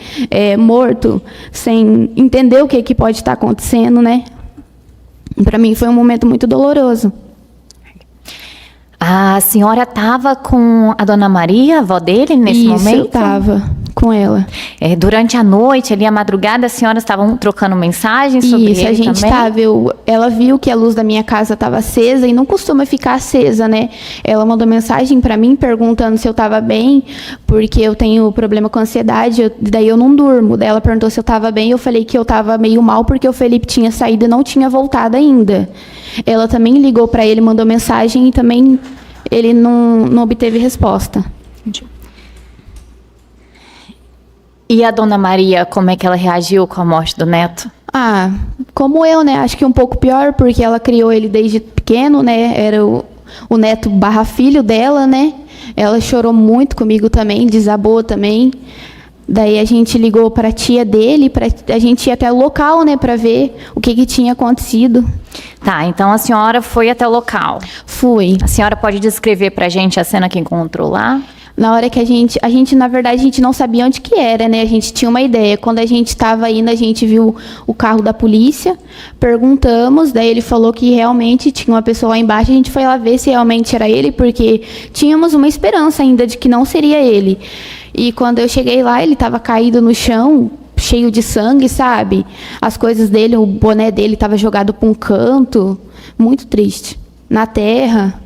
Morto, sem entender o que pode estar acontecendo, né? Para mim foi um momento muito doloroso. A senhora estava com a dona Maria, a avó dele, nesse Isso, momento? eu estava com ela. Durante a noite, ali, a madrugada, as senhoras estavam trocando mensagens sobre Isso, ele a gente também? tava, ela viu que a luz da minha casa estava acesa e não costuma ficar acesa, né? Ela mandou mensagem para mim perguntando se eu estava bem, porque eu tenho problema com ansiedade, daí eu não durmo. Daí ela perguntou se eu estava bem, eu falei que eu estava meio mal porque o Felipe tinha saído e não tinha voltado ainda. Ela também ligou para ele, mandou mensagem e também ele não obteve resposta. E a dona Maria, como é que ela reagiu com a morte do neto? Ah, como eu, né? Acho que um pouco pior, porque ela criou ele desde pequeno, né? Era o neto barra filho dela, né? Ela chorou muito comigo também, desabou também. Daí a gente ligou para a tia dele, para a gente ir até o local, né? Para ver o que tinha acontecido. Tá, então a senhora foi até o local. Fui. A senhora pode descrever pra gente a cena que encontrou lá? Na hora que a gente, na verdade, a gente não sabia onde que era, né? A gente tinha uma ideia. Quando a gente estava indo, a gente viu o carro da polícia, perguntamos, daí ele falou que realmente tinha uma pessoa lá embaixo, a gente foi lá ver se realmente era ele, porque tínhamos uma esperança ainda de que não seria ele. E quando eu cheguei lá, ele estava caído no chão, cheio de sangue, sabe? As coisas dele, o boné dele estava jogado para um canto, muito triste, na terra.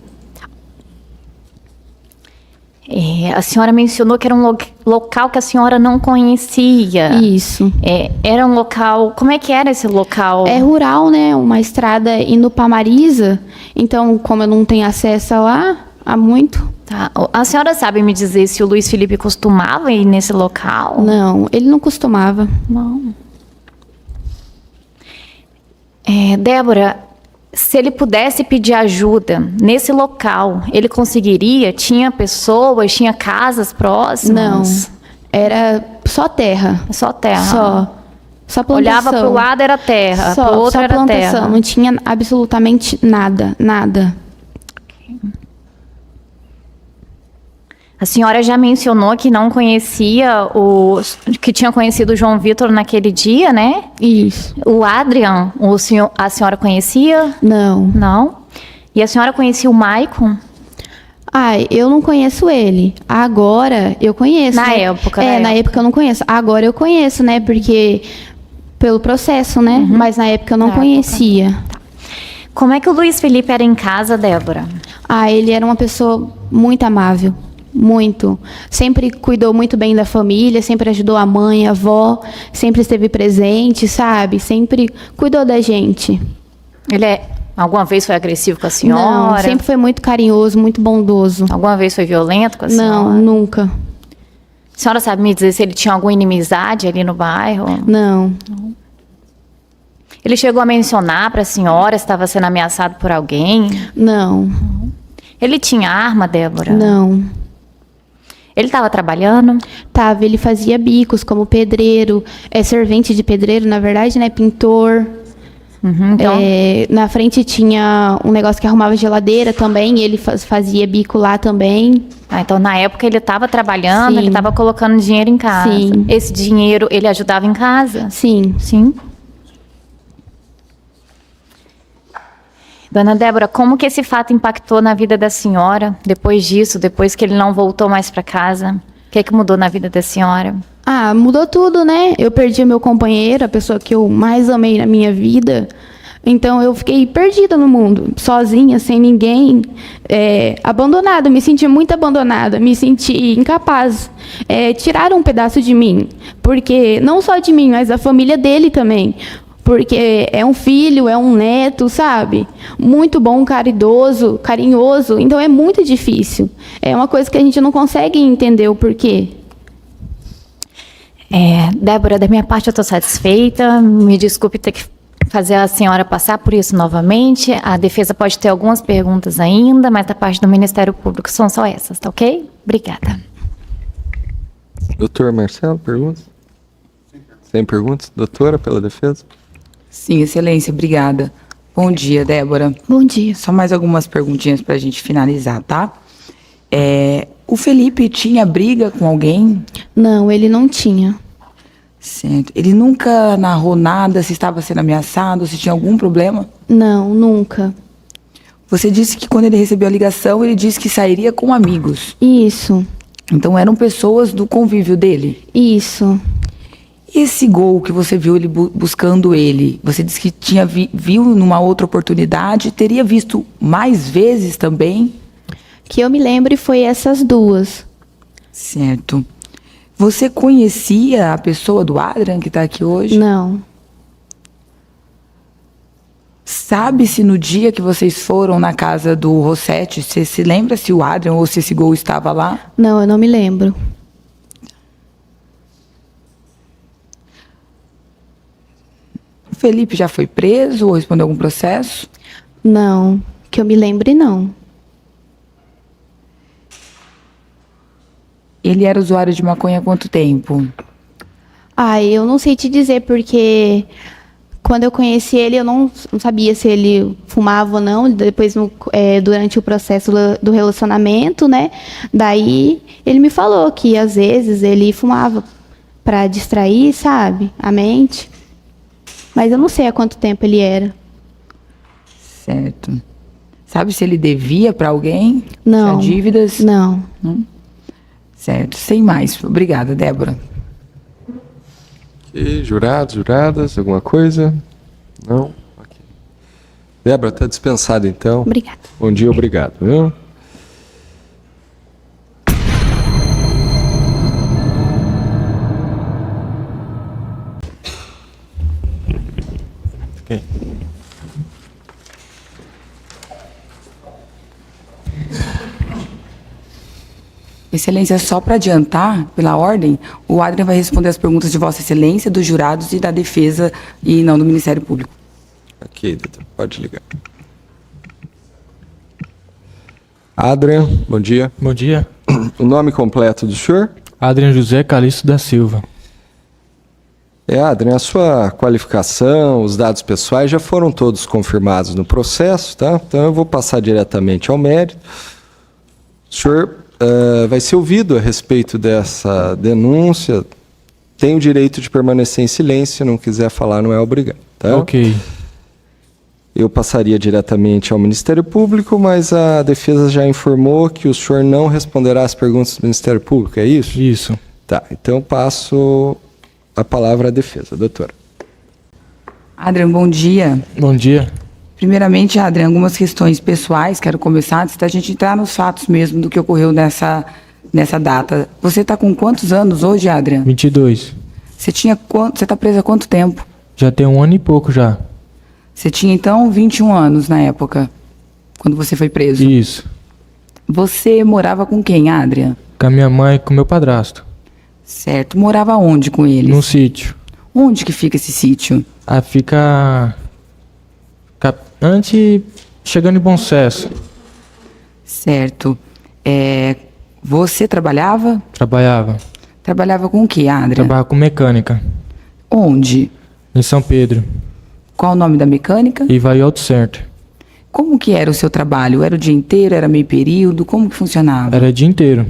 A senhora mencionou que era um local que a senhora não conhecia. Isso. Era um local... Como é que era esse local? É rural, né? Uma estrada indo para Marisa. Então, como eu não tenho acesso lá, há muito. Tá. A senhora sabe me dizer se o Luiz Felipe costumava ir nesse local? Não, ele não costumava. Não. Débora, se ele pudesse pedir ajuda nesse local, ele conseguiria? Tinha pessoas, tinha casas próximas? Não, era só terra. Só terra? Só plantação. Olhava para o lado, era terra, para o outro só era plantação. terra. Não tinha absolutamente nada, nada. A senhora já mencionou que não conhecia que tinha conhecido o João Vitor naquele dia, né? Isso. O Adrian, a senhora conhecia? Não. Não? E a senhora conhecia o Maicon? Eu não conheço ele. Agora eu conheço. Na né? época, na época eu não conheço. Agora eu conheço, né? Porque pelo processo, né? Mas na época eu não conhecia. Como é que o Luiz Felipe era em casa, Débora? Ele era uma pessoa muito amável. Muito. Sempre cuidou muito bem da família, sempre ajudou a mãe, a avó, sempre esteve presente, sabe? Sempre cuidou da gente. Ele alguma vez foi agressivo com a senhora? Não, sempre foi muito carinhoso, muito bondoso. Alguma vez foi violento com a senhora? Não, nunca. A senhora sabe me dizer se ele tinha alguma inimizade ali no bairro? Não. Ele chegou a mencionar para a senhora se estava sendo ameaçado por alguém? Não. Ele tinha arma, Débora? Não. Ele estava trabalhando? Tava, ele fazia bicos como pedreiro, servente de pedreiro, na verdade, né? Pintor. Então... na frente tinha um negócio que arrumava geladeira também, e ele fazia bico lá também. Então, na época, ele estava trabalhando, Sim. ele estava colocando dinheiro em casa. Sim. Esse dinheiro, ele ajudava em casa? Sim. Sim. Dona Débora, como que esse fato impactou na vida da senhora depois disso, depois que ele não voltou mais para casa? O que é que mudou na vida da senhora? Mudou tudo, né? Eu perdi o meu companheiro, a pessoa que eu mais amei na minha vida. Então, eu fiquei perdida no mundo, sozinha, sem ninguém, abandonada. Me senti muito abandonada, me senti incapaz. Tiraram um pedaço de mim, porque não só de mim, mas da família dele também. Porque é um filho, é um neto, sabe? Muito bom, caridoso, carinhoso. Então, é muito difícil. É uma coisa que a gente não consegue entender o porquê. Débora, da minha parte eu estou satisfeita. Me desculpe ter que fazer a senhora passar por isso novamente. A defesa pode ter algumas perguntas ainda, mas da parte do Ministério Público são só essas, tá ok? Obrigada. Doutor Marcelo, perguntas? Sem perguntas? Doutora, pela defesa? Sim, excelência, obrigada. Bom dia, Débora. Bom dia. Só mais algumas perguntinhas para a gente finalizar, tá? O Felipe tinha briga com alguém? Não, ele não tinha. Certo. Ele nunca narrou nada, se estava sendo ameaçado, se tinha algum problema? Não, nunca. Você disse que quando ele recebeu a ligação, ele disse que sairia com amigos. Isso, Então eram pessoas do convívio dele. isso. Esse gol que você viu ele buscando ele, você disse que tinha viu numa outra oportunidade, teria visto mais vezes também? Que eu me lembre foi essas duas. Certo. Você conhecia a pessoa do Adrian que está aqui hoje? Não, Sabe se no dia que vocês foram na casa do Rossetti, você se lembra se o Adrian ou se esse gol estava lá? não, eu não me lembro. O Felipe já foi preso ou respondeu algum processo? Não, que eu me lembre, não. Ele era usuário de maconha há quanto tempo? Eu não sei te dizer, porque quando eu conheci ele, eu não sabia se ele fumava ou não. Depois, durante o processo do relacionamento, né? Daí, ele me falou que, às vezes, ele fumava para distrair, sabe? A mente. Mas eu não sei há quanto tempo ele era. Certo. Sabe se ele devia para alguém? Não. Tinha dívidas? Não. Certo. Sem mais. Obrigada, Débora. Ok, jurados, juradas, alguma coisa? Não? Ok. Débora, está dispensada então. Obrigada. Bom dia, obrigado. Viu? Ok. Excelência, só para adiantar, pela ordem, o Adrian vai responder as perguntas de Vossa Excelência, dos jurados e da defesa e não do Ministério Público. Ok, doutor, pode ligar. Adrian, bom dia. Bom dia. O nome completo do senhor? Adrian José Calixto da Silva. Adrian, a sua qualificação, os dados pessoais já foram todos confirmados no processo, tá? Então eu vou passar diretamente ao mérito. O senhor vai ser ouvido a respeito dessa denúncia. Tem o direito de permanecer em silêncio, se não quiser falar, não é obrigado, tá? Ok. Eu passaria diretamente ao Ministério Público, mas a defesa já informou que o senhor não responderá às perguntas do Ministério Público, é isso? Isso. Tá, então passo a palavra à defesa, doutora. Adrian, bom dia. Bom dia. Primeiramente, Adrian, algumas questões pessoais, quero começar antes da gente entrar nos fatos mesmo do que ocorreu nessa data. Você está com quantos anos hoje, Adrian? 22. Você está preso há quanto tempo? Já tem 1 ano e pouco já. Você tinha, então, 21 anos na época, quando você foi preso. Isso. Você morava com quem, Adrian? Com a minha mãe e com meu padrasto. Certo. Morava onde com eles? Num sítio. Onde que fica esse sítio? Fica antes, chegando em Bom Sucesso. Certo. Você trabalhava? Trabalhava. Trabalhava com o que, Adrian? Trabalhava com mecânica. Onde? Em São Pedro. Qual o nome da mecânica? E vai Auto Center. Como que era o seu trabalho? Era o dia inteiro? Era meio período? Como que funcionava? Era o dia inteiro.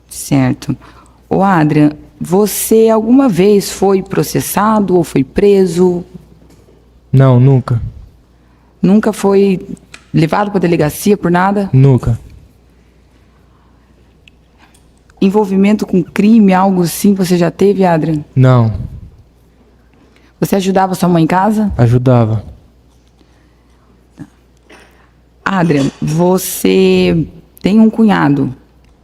Certo. Ô, Adrian, você alguma vez foi processado ou foi preso? Não, nunca. Nunca foi levado para delegacia por nada? Nunca. Envolvimento com crime, algo assim, você já teve, Adrian? Não. Você ajudava sua mãe em casa? Ajudava. Adrian, você tem um cunhado,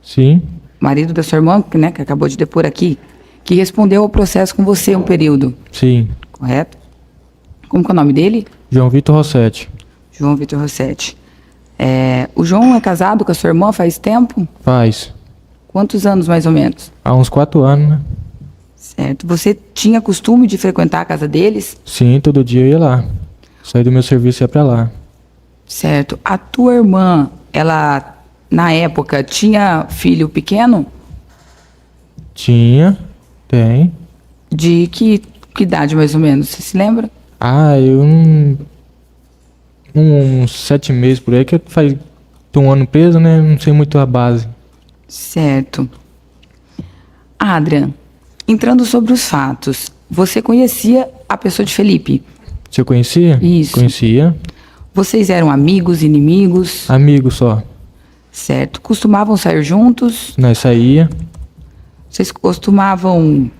Sim. marido da sua irmã, né, que acabou de depor aqui, que respondeu ao processo com você um período, Sim. correto? Como que é o nome dele? João Vitor Rossetti. João Vitor Rossetti. O João é casado com a sua irmã faz tempo? Faz. Quantos anos, mais ou menos? Há uns 4 anos, né? Certo. Você tinha costume de frequentar a casa deles? Sim, todo dia eu ia lá. Saí do meu serviço e ia pra lá. Certo. A tua irmã, ela, na época, tinha filho pequeno? Tinha. Tem. De que idade, mais ou menos? Você se lembra? Eu uns 7 meses por aí, que eu tô 1 ano preso, né? Não sei muito a base. Certo. Adrian, entrando sobre os fatos, você conhecia a pessoa de Felipe? Se eu conhecia? Isso. Conhecia. Vocês eram amigos, inimigos? Amigo só. Certo. Costumavam sair juntos? Nós saía. Vocês costumavam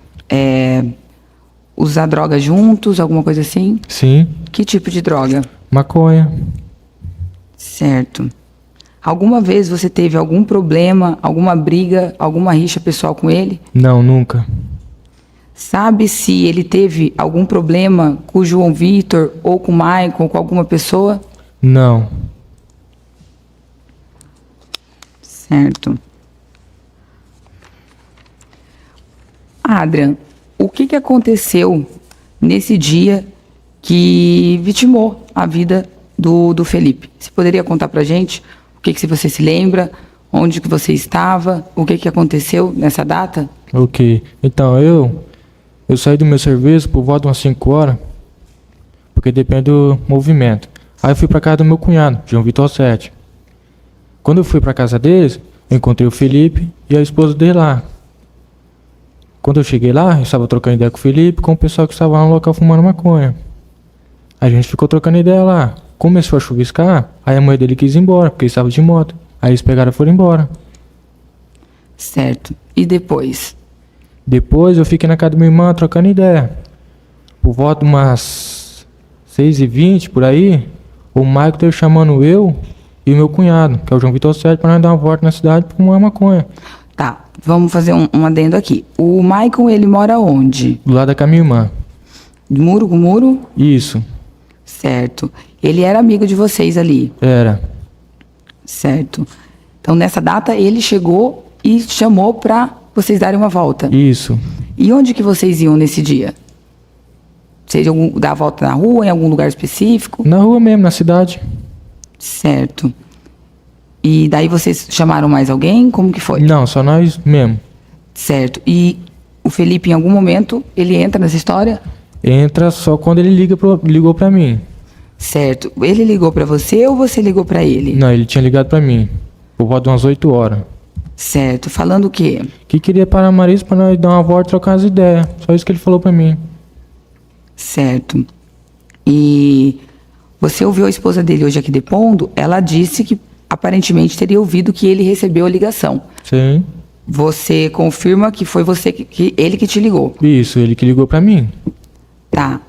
usar droga juntos, alguma coisa assim? Sim. Que tipo de droga? Maconha. Certo. Alguma vez você teve algum problema, alguma briga, alguma rixa pessoal com ele? Não, nunca. Sabe se ele teve algum problema com o João Vitor ou com o Michael, ou com alguma pessoa? Não. Certo. Adrian, o que aconteceu nesse dia que vitimou a vida do Felipe? Você poderia contar pra gente o que você se lembra, onde que você estava, o que aconteceu nessa data? Ok. Então, eu saí do meu serviço por volta de umas 5 horas, porque depende do movimento. Aí eu fui pra casa do meu cunhado, João Vitor 7. Quando eu fui pra casa deles, eu encontrei o Felipe e a esposa dele lá. Quando eu cheguei lá, eu estava trocando ideia com o Felipe, com o pessoal que estava lá no local fumando maconha. A gente ficou trocando ideia lá. Começou a chuviscar, aí a mulher dele quis ir embora, porque ele estava de moto. Aí eles pegaram e foram embora. Certo. E depois? Depois eu fiquei na casa da minha irmã trocando ideia. Por volta de umas 6h20 por aí, o Michael esteve chamando eu e o meu cunhado, que é o João Vitor 7, para nós dar uma volta na cidade para fumar maconha. Tá, vamos fazer um adendo aqui. O Michael, ele mora onde? Do lado da minha irmã. De muro com muro? Isso, Certo. Ele era amigo de vocês ali? era. Certo. Então, nessa data, ele chegou e chamou pra vocês darem uma volta. Isso. E onde que vocês iam nesse dia? Vocês iam dar a volta na rua, em algum lugar específico? Na rua mesmo, na cidade. Certo. E daí vocês chamaram mais alguém? Como que foi? Não, só nós mesmo. Certo. E o Felipe, em algum momento, ele entra nessa história? Entra só quando ele ligou pra mim. Certo. Ele ligou pra você ou você ligou pra ele? Não, ele tinha ligado pra mim. Por volta de umas 8 horas. Certo. Falando o quê? Que queria parar a Marisa pra nós dar uma volta e trocar as ideias. Só isso que ele falou pra mim. Certo. E você ouviu a esposa dele hoje aqui depondo? Ela disse que aparentemente teria ouvido que ele recebeu a ligação. Sim. Você confirma que foi você ele que te ligou? Isso, ele que ligou pra mim. Tá.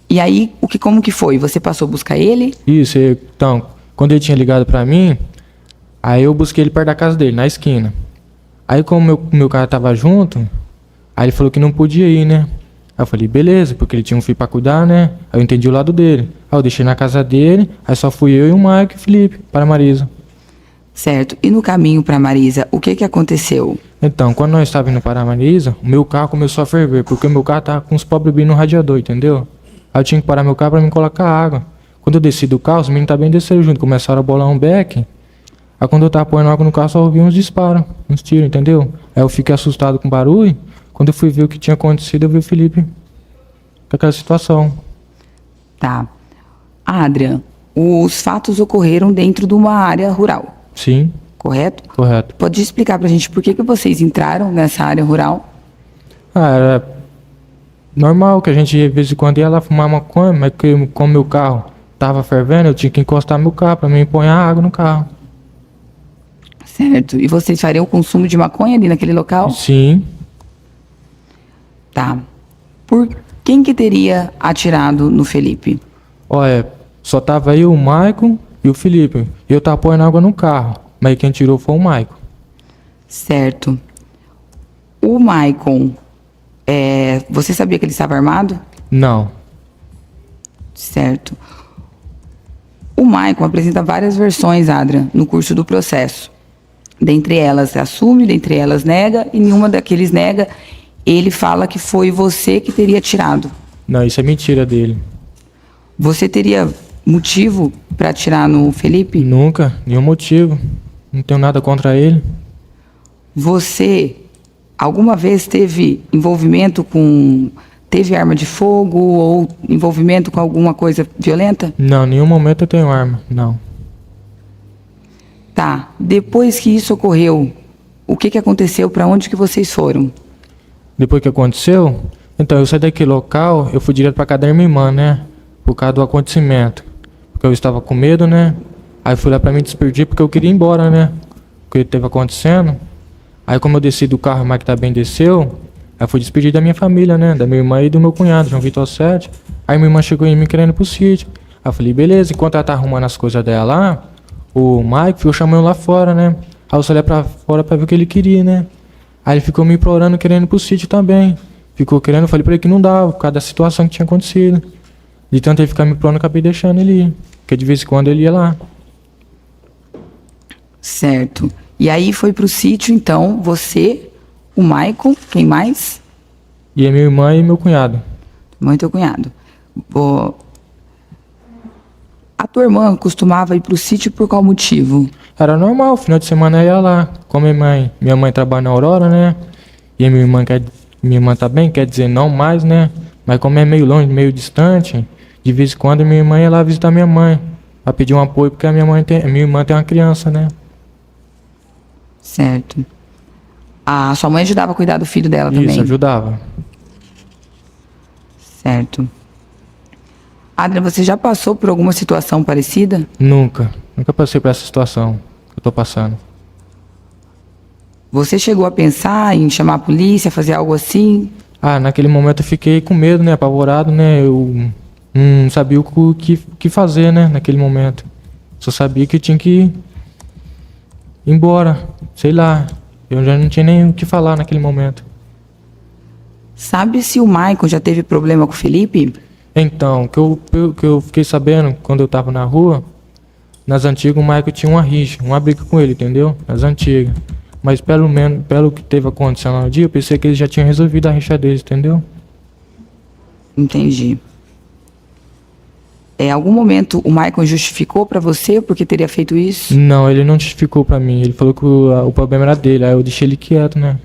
E aí, como que foi? Você passou a buscar ele? Isso, então, quando ele tinha ligado pra mim, aí eu busquei ele perto da casa dele, na esquina. Aí como meu carro tava junto, aí ele falou que não podia ir, né? Aí eu falei, beleza, porque ele tinha um filho pra cuidar, né? Aí eu entendi o lado dele. Aí eu deixei na casa dele, aí só fui eu e o Mike e o Felipe para a Marisa. Certo. E no caminho pra Marisa, o que aconteceu? Então, quando nós estávamos indo para a Marisa, o meu carro começou a ferver, porque o meu carro tava com os pó bebendo no radiador, entendeu? Aí eu tinha que parar meu carro pra me colocar água. Quando eu desci do carro, os meninos também desceram junto, começaram a bolar um beck. Aí quando eu tava pondo água no carro, só ouvi uns disparos, uns tiros, entendeu? Aí eu fiquei assustado com o barulho. Quando eu fui ver o que tinha acontecido, eu vi o Felipe com aquela situação. Tá. Adrian, os fatos ocorreram dentro de uma área rural, Sim, correto? correto. Pode explicar pra gente por que vocês entraram nessa área rural? Ah, era normal que a gente de vez em quando ia lá fumar maconha, mas que, como meu carro tava fervendo, eu tinha que encostar meu carro pra mim pôr a água no carro. Certo. E vocês fariam o consumo de maconha ali naquele local? Sim, Tá. Por quem que teria atirado no Felipe? olha, só tava eu, o Maicon e o Felipe. Eu tava pondo água no carro, mas quem tirou foi o Maicon. Certo. O Maicon, você sabia que ele estava armado? Não, Certo. O Maicon apresenta várias versões, Adrian, no curso do processo. Dentre elas assume, dentre elas nega, e nenhuma daqueles nega. Ele fala que foi você que teria atirado. não, isso é mentira dele. Você teria motivo para atirar no Felipe? Nunca, nenhum motivo. Não tenho nada contra ele. Você alguma vez teve envolvimento teve arma de fogo ou envolvimento com alguma coisa violenta? Não, em nenhum momento eu tenho arma, não. Tá. Depois que isso ocorreu, o que aconteceu? Para onde que vocês foram? Depois que aconteceu, então eu saí daquele local, eu fui direto pra casa da minha irmã, né? por causa do acontecimento. Porque eu estava com medo, né? Aí fui lá pra me despedir porque eu queria ir embora, né? O que teve acontecendo. Aí como eu desci do carro, o Mike também desceu, aí fui despedir da minha família, né? Da minha irmã e do meu cunhado, João Vitor 7. Aí minha irmã chegou em mim querendo ir pro sítio. Aí eu falei, beleza, enquanto ela tá arrumando as coisas dela lá, o Mike ficou chamando lá fora, né? Aí eu saí lá pra fora pra ver o que ele queria, né? Aí ele ficou me implorando, querendo ir pro sítio também. Ficou querendo, eu falei pra ele que não dava, por causa da situação que tinha acontecido. De tanto ele ficar me implorando, eu acabei deixando ele ir. Porque de vez em quando ele ia lá. Certo. E aí foi pro sítio, então, você, o Maicon, quem mais? E a minha irmã e meu cunhado. Mãe e teu cunhado. A tua irmã costumava ir pro sítio por qual motivo? Era normal, final de semana eu ia lá. Como minha mãe trabalha na Aurora, né? E a minha irmã tá bem, quer dizer, não mais, né? Mas como é meio longe, meio distante, de vez em quando minha irmã ia lá visitar minha mãe. Pra pedir um apoio, porque a minha irmã tem uma criança, né? Certo. A sua mãe ajudava a cuidar do filho dela também? Isso, ajudava. Certo. Adriana, você já passou por alguma situação parecida? Nunca passei por essa situação que eu tô passando. Você chegou a pensar em chamar a polícia, fazer algo assim? Ah, naquele momento eu fiquei com medo, né? Apavorado, né? Eu não sabia o que fazer, né? Naquele momento. Só sabia que eu tinha que ir embora. Sei lá. Eu já não tinha nem o que falar naquele momento. Sabe se o Maicon já teve problema com o Felipe? Então, que eu fiquei sabendo quando eu tava na rua, nas antigas o Michael tinha uma rixa, uma briga com ele, entendeu? Nas antigas. Mas pelo menos, pelo que teve acontecendo no dia, eu pensei que eles já tinham resolvido a rixa deles, entendeu? Entendi. Em algum momento o Maicon justificou pra você porque teria feito isso? Não, ele não justificou pra mim. Ele falou que o problema era dele, aí eu deixei ele quieto, né?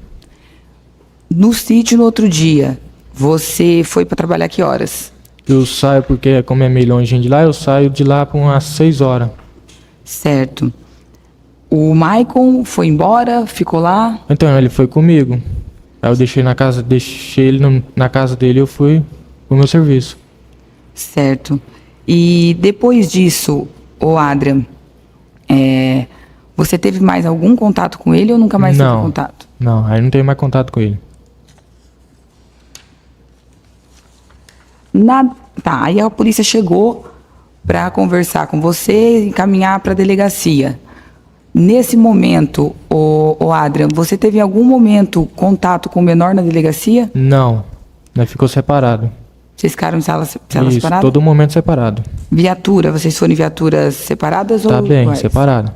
No sítio, no outro dia, você foi pra trabalhar que horas? Eu saio porque, como é meio longe de lá, eu saio de lá por umas 6 horas. Certo. O Maicon foi embora, ficou lá? Então, ele foi comigo. Aí eu deixei ele na casa dele e eu fui pro meu serviço. Certo. E depois disso, ô Adrian, você teve mais algum contato com ele ou nunca mais teve contato? Não, aí não tenho mais contato com ele. Tá, aí a polícia chegou para conversar com você e encaminhar para a delegacia. Nesse momento, ô Adrian, você teve em algum momento contato com o menor na delegacia? Não, nós ficou separado. Vocês ficaram em salas Isso, separadas? todo momento separado. Viatura, vocês foram em viaturas separadas ou Tá bem, iguais? separado.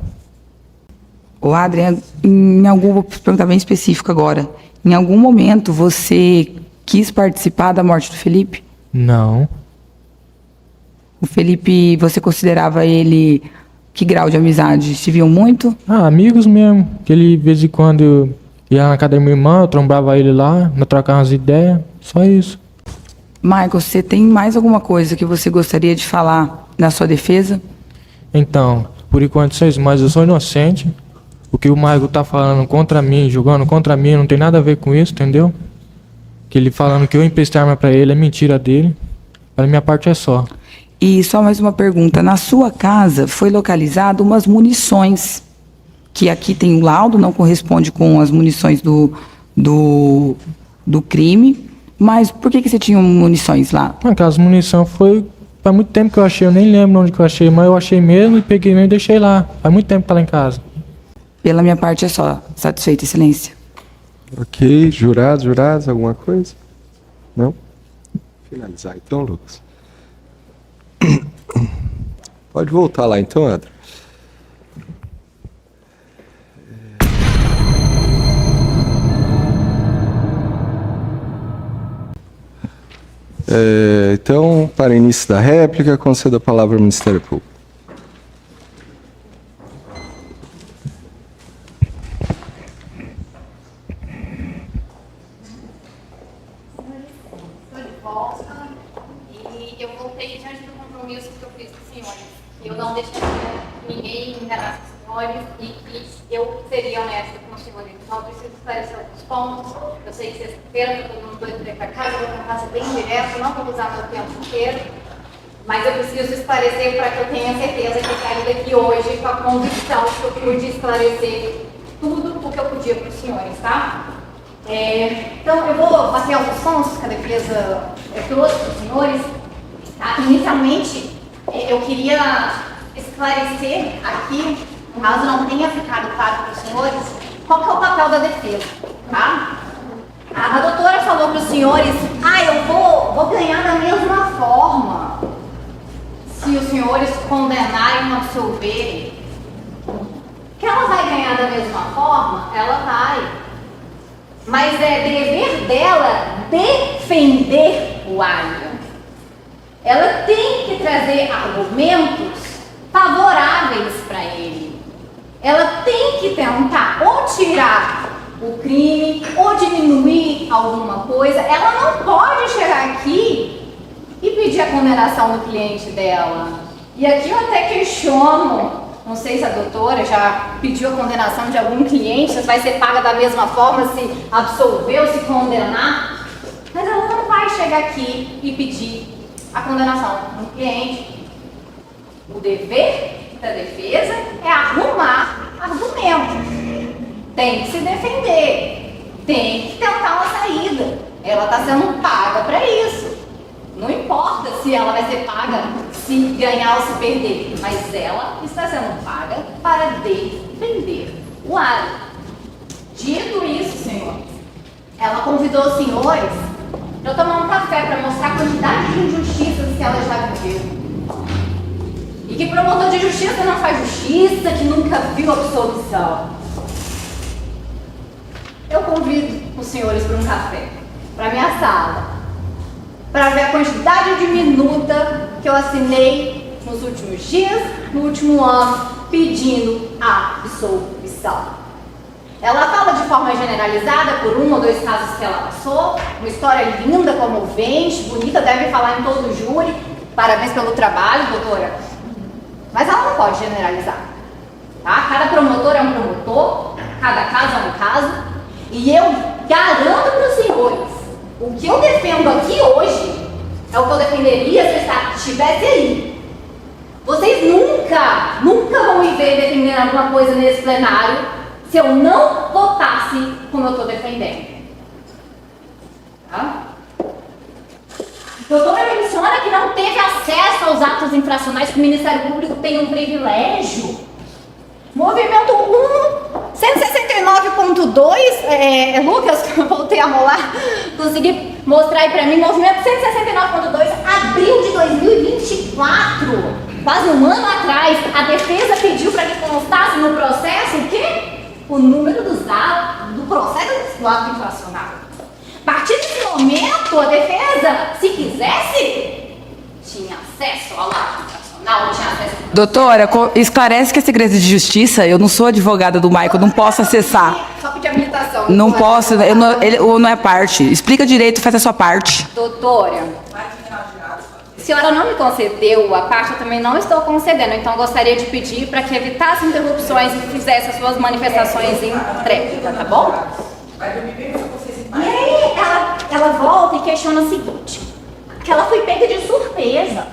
Ô Adrian, vou perguntar bem específico agora. Em algum momento você quis participar da morte do Felipe? Não. O Felipe, você considerava ele que grau de amizade? Se viam muito? Ah, amigos mesmo. Que ele, de vez em quando, eu ia na casa da minha irmã, eu trombava ele lá, nós trocávamos umas ideias, só isso. Michael, você tem mais alguma coisa que você gostaria de falar na sua defesa? Então, por enquanto só isso, mas eu sou inocente. O que o Michael tá falando contra mim, jogando contra mim, não tem nada a ver com isso, entendeu? Que ele falando que eu emprestei arma pra ele é mentira dele. Para minha parte é só. E só mais uma pergunta. Na sua casa foi localizado umas munições, que aqui tem um laudo, não corresponde com as munições do crime. Mas por que você tinha munições lá? Aquelas munição foi... Faz muito tempo que eu achei, eu nem lembro onde que eu achei, mas eu achei mesmo e peguei mesmo e deixei lá. Faz muito tempo que tá lá em casa. Pela minha parte é só. Satisfeita, excelência. Ok, jurados, alguma coisa? Não? Finalizar então, Lucas. Pode voltar lá então, André. Então, para início da réplica, concedo a palavra ao Ministério Público. E eu voltei diante do compromisso que eu fiz com os senhores. Eu não deixaria ninguém enganar os senhores e que eu seria honesta com os senhores. Então, eu preciso esclarecer alguns pontos. Eu sei que sexta-feira, todo mundo doido para ir para casa, eu vou para casa bem direto, não vou usar meu tempo inteiro. Mas eu preciso esclarecer para que eu tenha certeza que eu saí daqui hoje com a convicção que eu pude esclarecer tudo o que eu podia para os senhores, tá? Então, eu vou bater alguns pontos que a defesa trouxe para os senhores. Tá? Inicialmente, eu queria esclarecer aqui, caso não tenha ficado claro para os senhores, qual que é o papel da defesa, tá? A doutora falou para os senhores, eu vou ganhar da mesma forma se os senhores condenarem e absolverem. Que ela vai ganhar da mesma forma? Ela vai. Mas é dever dela defender o alho. Ela tem que trazer argumentos favoráveis para ele. Ela tem que tentar ou tirar o crime ou diminuir alguma coisa. Ela não pode chegar aqui e pedir a condenação do cliente dela. E aqui eu até questiono, não sei se a doutora já pediu a condenação de algum cliente, se vai ser paga da mesma forma se absolver ou se condenar, mas ela não vai chegar aqui e pedir a condenação do cliente. O dever da defesa é arrumar argumentos. Tem que se defender, tem que tentar uma saída. Ela está sendo paga para isso. Não importa se ela vai ser paga se ganhar ou se perder, mas ela está sendo paga para defender o alho. Dito isso, senhores, ela convidou os senhores para eu tomar um café para mostrar a quantidade de injustiças que ela já viveu. E que promotor de justiça não faz justiça, que nunca viu absolvição. Eu convido os senhores para um café, para minha sala, para ver a quantidade de minuta que eu assinei nos últimos dias, no último ano, pedindo absolvição. Ela fala de forma generalizada por um ou dois casos que ela passou, uma história linda, comovente, bonita, deve falar em todo o júri. Parabéns pelo trabalho, doutora. Mas ela não pode generalizar. Tá? Cada promotor é um promotor, cada caso é um caso. E eu garanto para os senhores, o que eu defendo aqui hoje é o que eu defenderia se eu estivesse aí. Vocês nunca vão me ver defendendo alguma coisa nesse plenário se eu não votasse como eu estou defendendo. Tá? A doutora menciona que não teve acesso aos atos infracionais, que o Ministério Público tem um privilégio. Movimento 1, 169.2, Lucas, eu voltei a rolar, consegui mostrar aí pra mim, movimento 169.2, abril de 2024, quase um ano atrás, a defesa pediu para que constasse no processo o quê? O número dos dados do processo do ato infracional. A partir desse momento, a defesa, se quisesse, tinha acesso ao ato infracional. Doutora, esclarece que é segredo de justiça. Eu não sou advogada do Michael, não posso acessar. Só pedir habilitação. Não posso, ele não é parte. Explica direito, faz a sua parte. Doutora, a senhora não me concedeu a parte, eu também não estou concedendo. Então, eu gostaria de pedir para que evitasse interrupções e fizesse as suas manifestações em tréplica, tá bom? E aí, ela volta e questiona o seguinte, que ela foi pega de surpresa.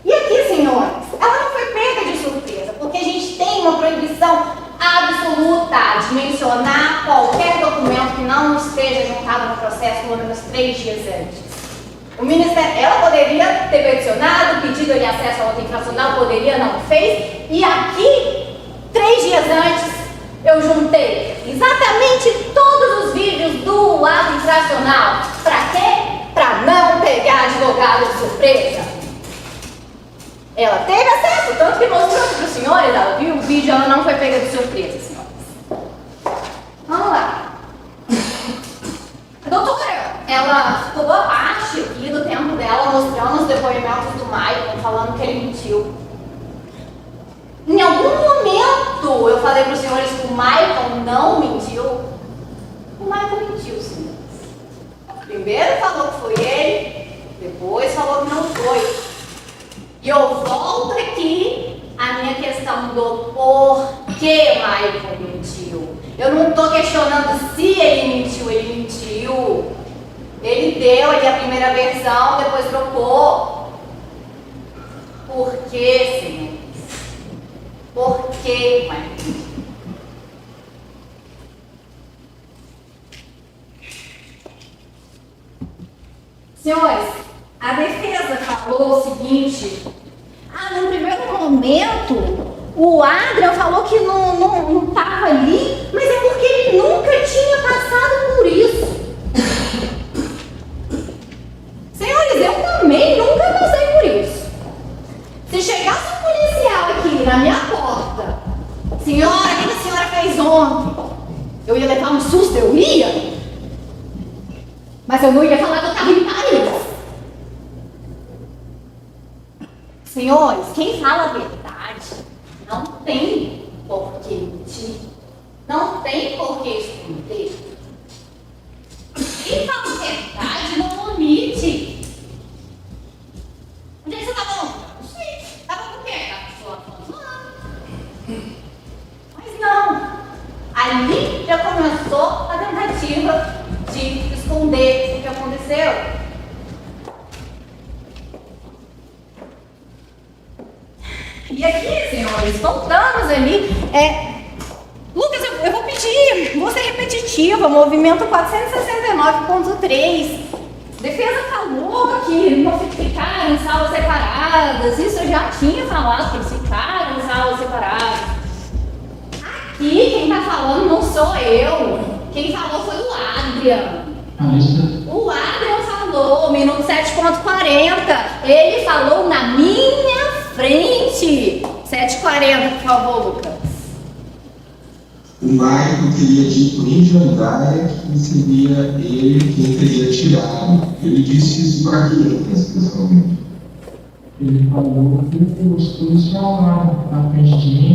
E aqui, senhores, ela não foi pega de surpresa, porque a gente tem uma proibição absoluta de mencionar qualquer documento que não esteja juntado no processo pelo menos 3 dias antes. O Ministério, ela poderia ter peticionado, pedido de acesso ao ato infracional, poderia, não fez, e aqui, 3 dias antes, eu juntei exatamente todos os vídeos do ato infracional. Pra quê? Pra não pegar advogado de surpresa. Ela teve acesso, tanto que mostrou para os senhores, ela viu o vídeo, ela não foi pega de surpresa, senhores. Vamos lá. A doutora, ela ficou boa parte aqui do tempo dela mostrando os depoimentos do Michael, falando que ele mentiu. Em algum momento eu falei para os senhores que o Michael não mentiu. O Michael mentiu, senhores. Primeiro falou que foi ele, depois falou que não foi. E eu volto aqui a minha questão do porquê Michael mentiu. Eu não estou questionando se ele mentiu, ele mentiu. Ele deu ali a primeira versão, depois trocou. Por que, senhores? Por que, mãe? Senhores, a defesa falou o seguinte: no primeiro momento, o Adrian falou que não estava ali, mas é porque ele nunca tinha passado por isso. Senhores, eu também nunca passei por isso. Se chegasse um policial aqui na minha porta, senhora, o que a senhora fez ontem? Eu ia levar um susto, eu ia. Mas eu não ia falar que eu estava em Paris. Senhores, quem fala a verdade não tem por que mentir. Não tem por que esconder. Quem fala a verdade não omite. Onde é que você estava? Não sei. Estava com quem? Estava falando lá. Mas não. Ali já começou a tentativa de esconder o que aconteceu. E aqui, senhores, voltamos ali. Lucas, eu vou pedir, vou ser repetitiva, movimento 469.3. Defesa falou que não ficaram em salas separadas. Isso eu já tinha falado, que eles ficaram em salas separadas. Aqui, quem tá falando não sou eu. Quem falou foi o Adrian. O Adrian falou, minuto 7.40. Ele falou na minha frente. 7h40, por favor, Lucas. O Michael teria dito em Jandaia que seria ele quem teria tirado. Ele disse isso para quem, pessoalmente? Ele falou que os dois falaram na frente de mim.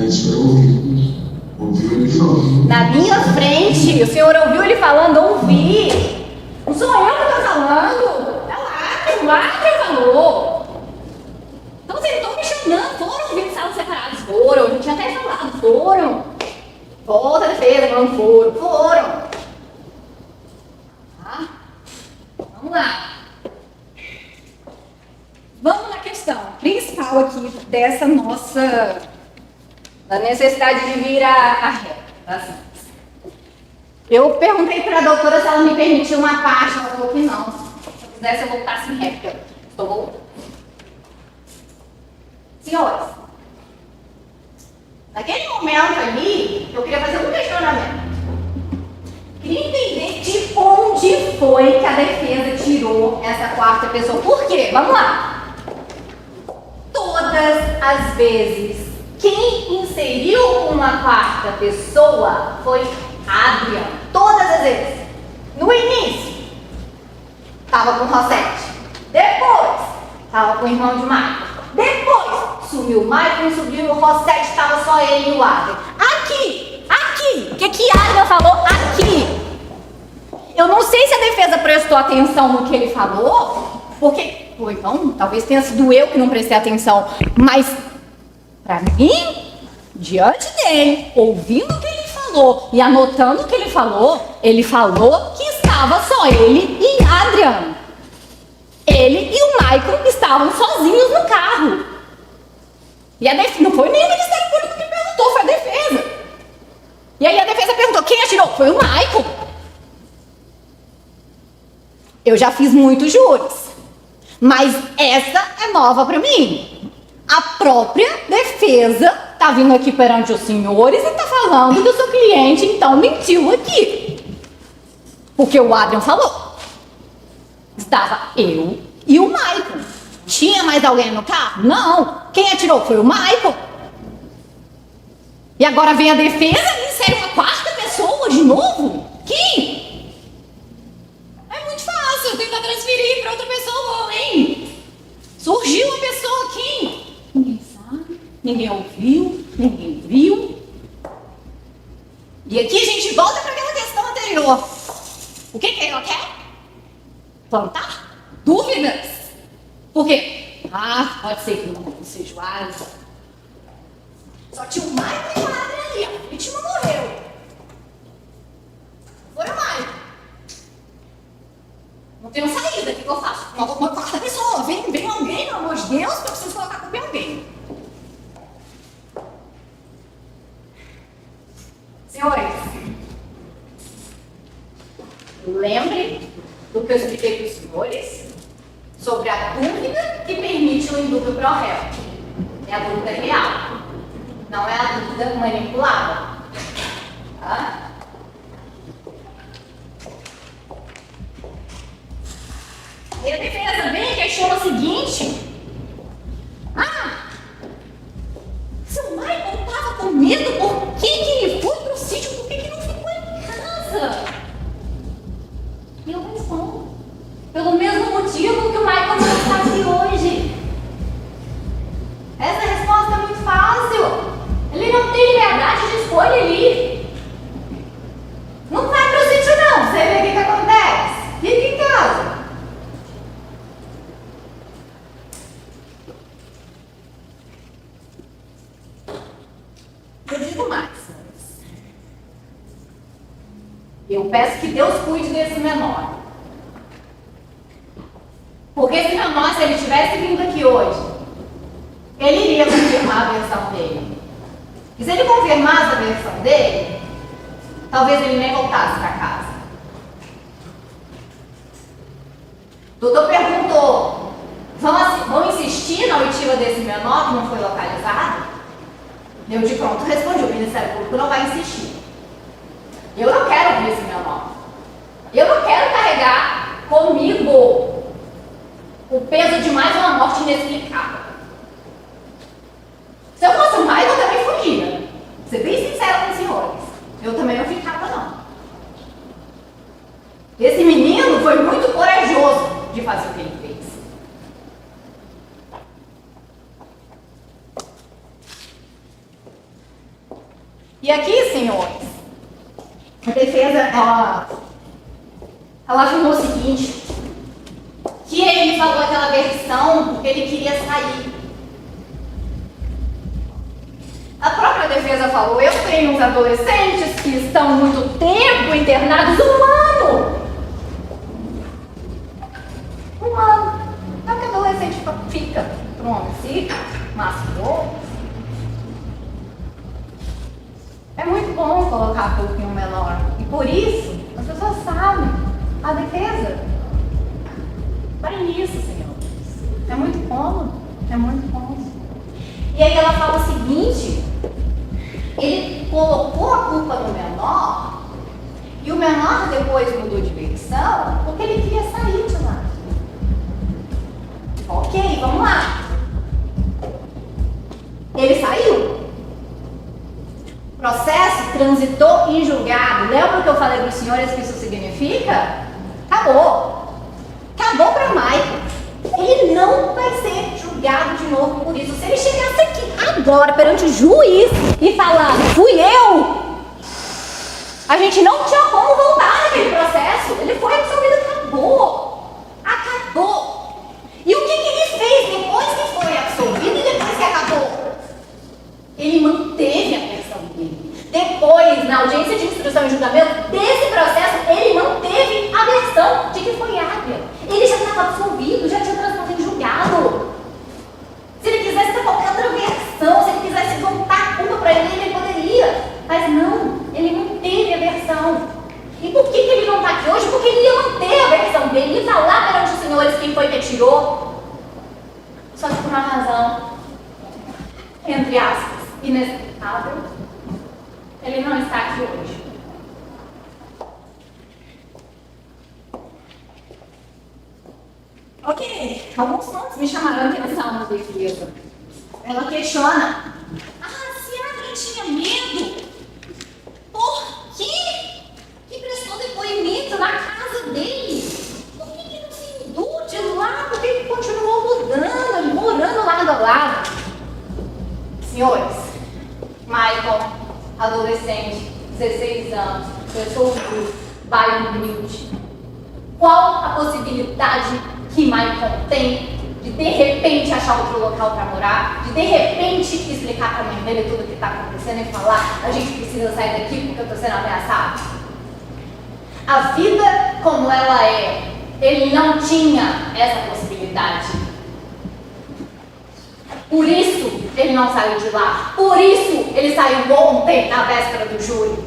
Isso eu ouvi. Ouviu ele falando. Na minha frente, o senhor ouviu ele falando, ouvi. Não sou eu que estou falando. É o Adrian falou. Então vocês não estão questionando. Foram ouvir salas separadas? Foram. Eu tinha até falado. Foram. Volta a defesa, não foram. Foram. Tá? Vamos lá. Vamos na questão principal aqui dessa nossa... da necessidade de vir a ré. Tá? Eu perguntei para a doutora se ela me permitiu uma parte, ela falou que não. Se eu quisesse, eu voltasse em ré, porque eu estou voltando. Senhores, naquele momento ali, eu queria fazer um questionamento. Queria entender de onde foi que a defesa tirou essa quarta pessoa. Por quê? Vamos lá. Todas as vezes, quem inseriu uma quarta pessoa foi Adrian. Todas as vezes. No início, estava com o Rossetti. Depois, estava com o irmão de Michael. Depois, sumiu o Michael, subiu o Rossetti, estava só ele e o Adrian. Aqui. O que Adrian falou? Aqui. Eu não sei se a defesa prestou atenção no que ele falou, porque, então, talvez tenha sido eu que não prestei atenção, mas... Pra mim, diante dele, ouvindo o que ele falou e anotando o que ele falou que estava só ele e Adrian. Ele e o Michael estavam sozinhos no carro. E a defesa, não foi nem o Ministério Público que perguntou, foi a defesa. E aí a defesa perguntou, quem atirou? Foi o Michael. Eu já fiz muitos júris, mas essa é nova pra mim. A própria defesa está vindo aqui perante os senhores e está falando que o seu cliente, então, mentiu aqui. Porque o Adrian falou. Estava eu e o Michael. Tinha mais alguém no carro? Não. Quem atirou foi o Michael. E agora vem a defesa e insere uma quarta pessoa de novo? Quem? É muito fácil tentar transferir para outra pessoa, hein? Surgiu uma pessoa aqui. Ninguém sabe, ninguém ouviu, ninguém viu. E aqui a gente volta para aquela questão anterior. O que ela quer? Plantar dúvidas. Por quê? Pode ser que não seja o Adrian. Só tinha o Michael e o Adrian ali. A vítima morreu. Foi o Michael. Não tenho saída, o que eu faço? Uma quarta pessoa. Vem alguém, pelo amor de Deus, que eu preciso Lembre do que eu expliquei para os senhores sobre a dúvida que permite o indúbio pro réu. É a dúvida real, não é a dúvida manipulada. Tá? E a defesa vem e questiona o seguinte: se o Michael estava com medo, por que ele foi pro sítio? Por que não ficou em casa? E eu respondo: pelo mesmo motivo que o Michael não está aqui hoje. Essa resposta é muito fácil. Ele não tem liberdade de escolha ali. Não vai pro sítio não, você vê o que acontece. Fica em casa. Eu digo mais. Eu peço que Deus cuide desse menor. Porque esse menor, se ele tivesse vindo aqui hoje, ele iria confirmar a versão dele. E se ele confirmasse a versão dele, talvez ele nem voltasse para casa. O doutor perguntou: vão insistir na oitiva desse menor que não foi localizado? Eu de pronto respondi: o Ministério Público não vai insistir. Eu não quero ouvir esse menor. Eu não quero carregar comigo o peso de mais uma morte inexplicável. Se eu fosse o Michael, eu também fugia. Vou ser bem sincera com os senhores. Eu também não ficava, não. Esse menino foi muito corajoso de fazer o que ele fez. E aqui, senhores, a defesa, ela afirmou o seguinte: que ele falou aquela versão porque ele queria sair. A própria defesa falou: eu tenho uns adolescentes que estão muito tempo internados, um ano. Não é que adolescente fica para um homicídio, machucou. É muito bom colocar a culpa em um menor. E por isso, as pessoas sabem. A defesa vai nisso, senhores. É muito cômodo. É muito cômodo. E aí ela fala o seguinte: ele colocou a culpa no menor, e o menor depois mudou de versão porque ele queria sair de lá. Ok, vamos lá. Ele saiu. O processo transitou em julgado. Lembra o que eu falei para os senhores que isso significa? Acabou. Acabou para Michael. Ele não vai ser julgado de novo por isso. Se ele chegasse aqui agora perante o juiz e falar: fui eu, a gente não tinha como voltar naquele processo. Ele foi absolvido, acabou. Acabou. E o que ele fez depois que foi absolvido e depois que acabou? Ele manteve a versão dele. Depois, na audiência de instrução e julgamento desse processo, ele manteve a versão de que foi hábil. Ele já estava absolvido, já tinha transformado em julgado. Se ele quisesse ter qualquer outra versão, se ele quisesse voltar a culpa para ele poderia. Mas não, ele manteve a versão. E por que ele não está aqui hoje? Porque ele ia manter a versão dele, ia falar perante os senhores quem foi que atirou. Só que por uma razão, entre aspas, inexplicável, ele não está aqui hoje. Ok, alguns pontos me chamaram a atenção na defesa. Ela questiona: se ela tinha medo, por que prestou depoimento na casa dele? Por que não se mudou de lá? Por que continuou morando lado a lado? Senhores, Michael, adolescente, 16 anos, pessoa do bairro humilde. Qual a possibilidade que Michael tem de repente achar outro local para morar, de repente explicar para a mãe dele tudo o que está acontecendo e falar: a gente precisa sair daqui porque eu estou sendo ameaçado? A vida como ela é, ele não tinha essa possibilidade. Por isso ele não saiu de lá. Por isso ele saiu ontem, na véspera do júri.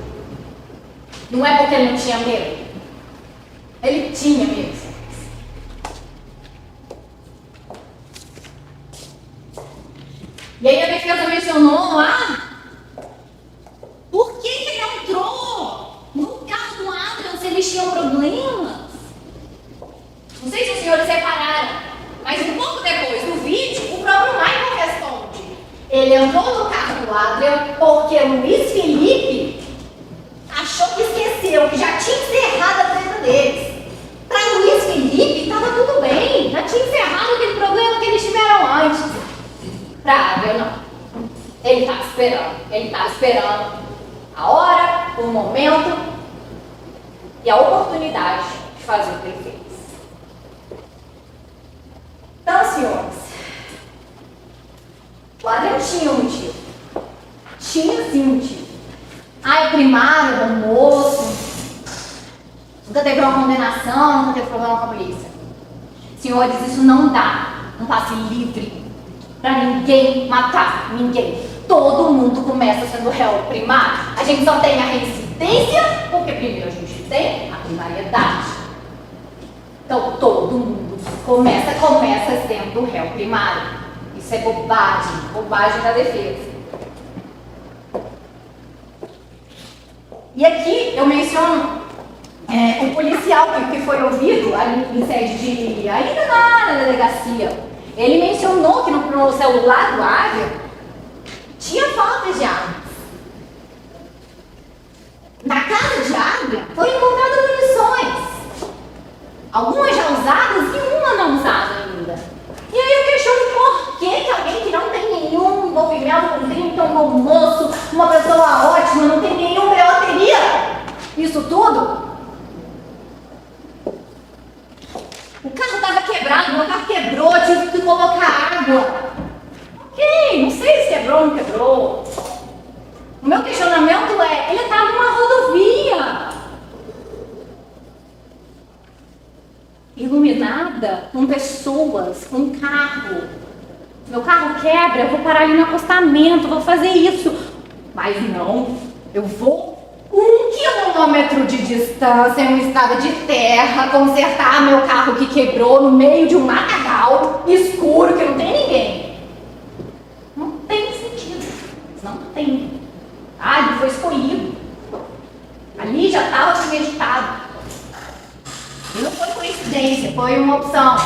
Não é porque ele não tinha medo. Ele tinha mesmo. E aí a defesa mencionou lá por que ele entrou no carro do Adrian se eles tinham problemas. Não sei se os senhores repararam, mas um pouco depois do vídeo, o próprio Michael responde. Ele entrou no carro do Adrian porque Luiz Felipe achou que esqueceu, que já tinha encerrado a treta deles. Para Luiz Felipe, estava tudo bem, já tinha encerrado aquele problema que eles tiveram antes. Para Adrian, não. Ele estava esperando a hora, o momento e a oportunidade de fazer o que ele fez. Então, senhores, o Adrian tinha um motivo. Tinha sim um motivo. Ai, primário, bom moço. Nunca teve uma condenação, nunca teve problema com a polícia. Senhores, isso não dá um passe livre pra ninguém matar ninguém. Todo mundo começa sendo réu primário. A gente só tem a reincidência porque primeiro a gente tem a primariedade. Então todo mundo começa sendo réu primário. Isso é bobagem da defesa. E aqui eu menciono o policial que foi ouvido ali em sede de, ainda na delegacia. Ele mencionou que no celular do Adrian tinha faltas de armas. Na casa de Adrian foram encontradas munições. Algumas já usadas e uma não usada ainda. E aí eu questiono por que alguém que não tem nenhum envolvimento com crime, que é um bom moço, uma pessoa ótima, não tem nenhum BO, teria isso tudo? O carro estava quebrado, meu carro quebrou, eu tive que colocar água. Ok, não sei se quebrou ou não quebrou. O meu questionamento é, ele estava numa rodovia iluminada, com pessoas, com carro. Meu carro quebra, eu vou parar ali no acostamento, vou fazer isso. Mas não, eu vou 1 quilômetro de distância em uma estrada de terra consertar meu carro que quebrou no meio de um matagal escuro que não tem ninguém. Não tem sentido. Não tem. Ah, ele foi escolhido. Ali já estava premeditado. E não foi coincidência, foi uma opção.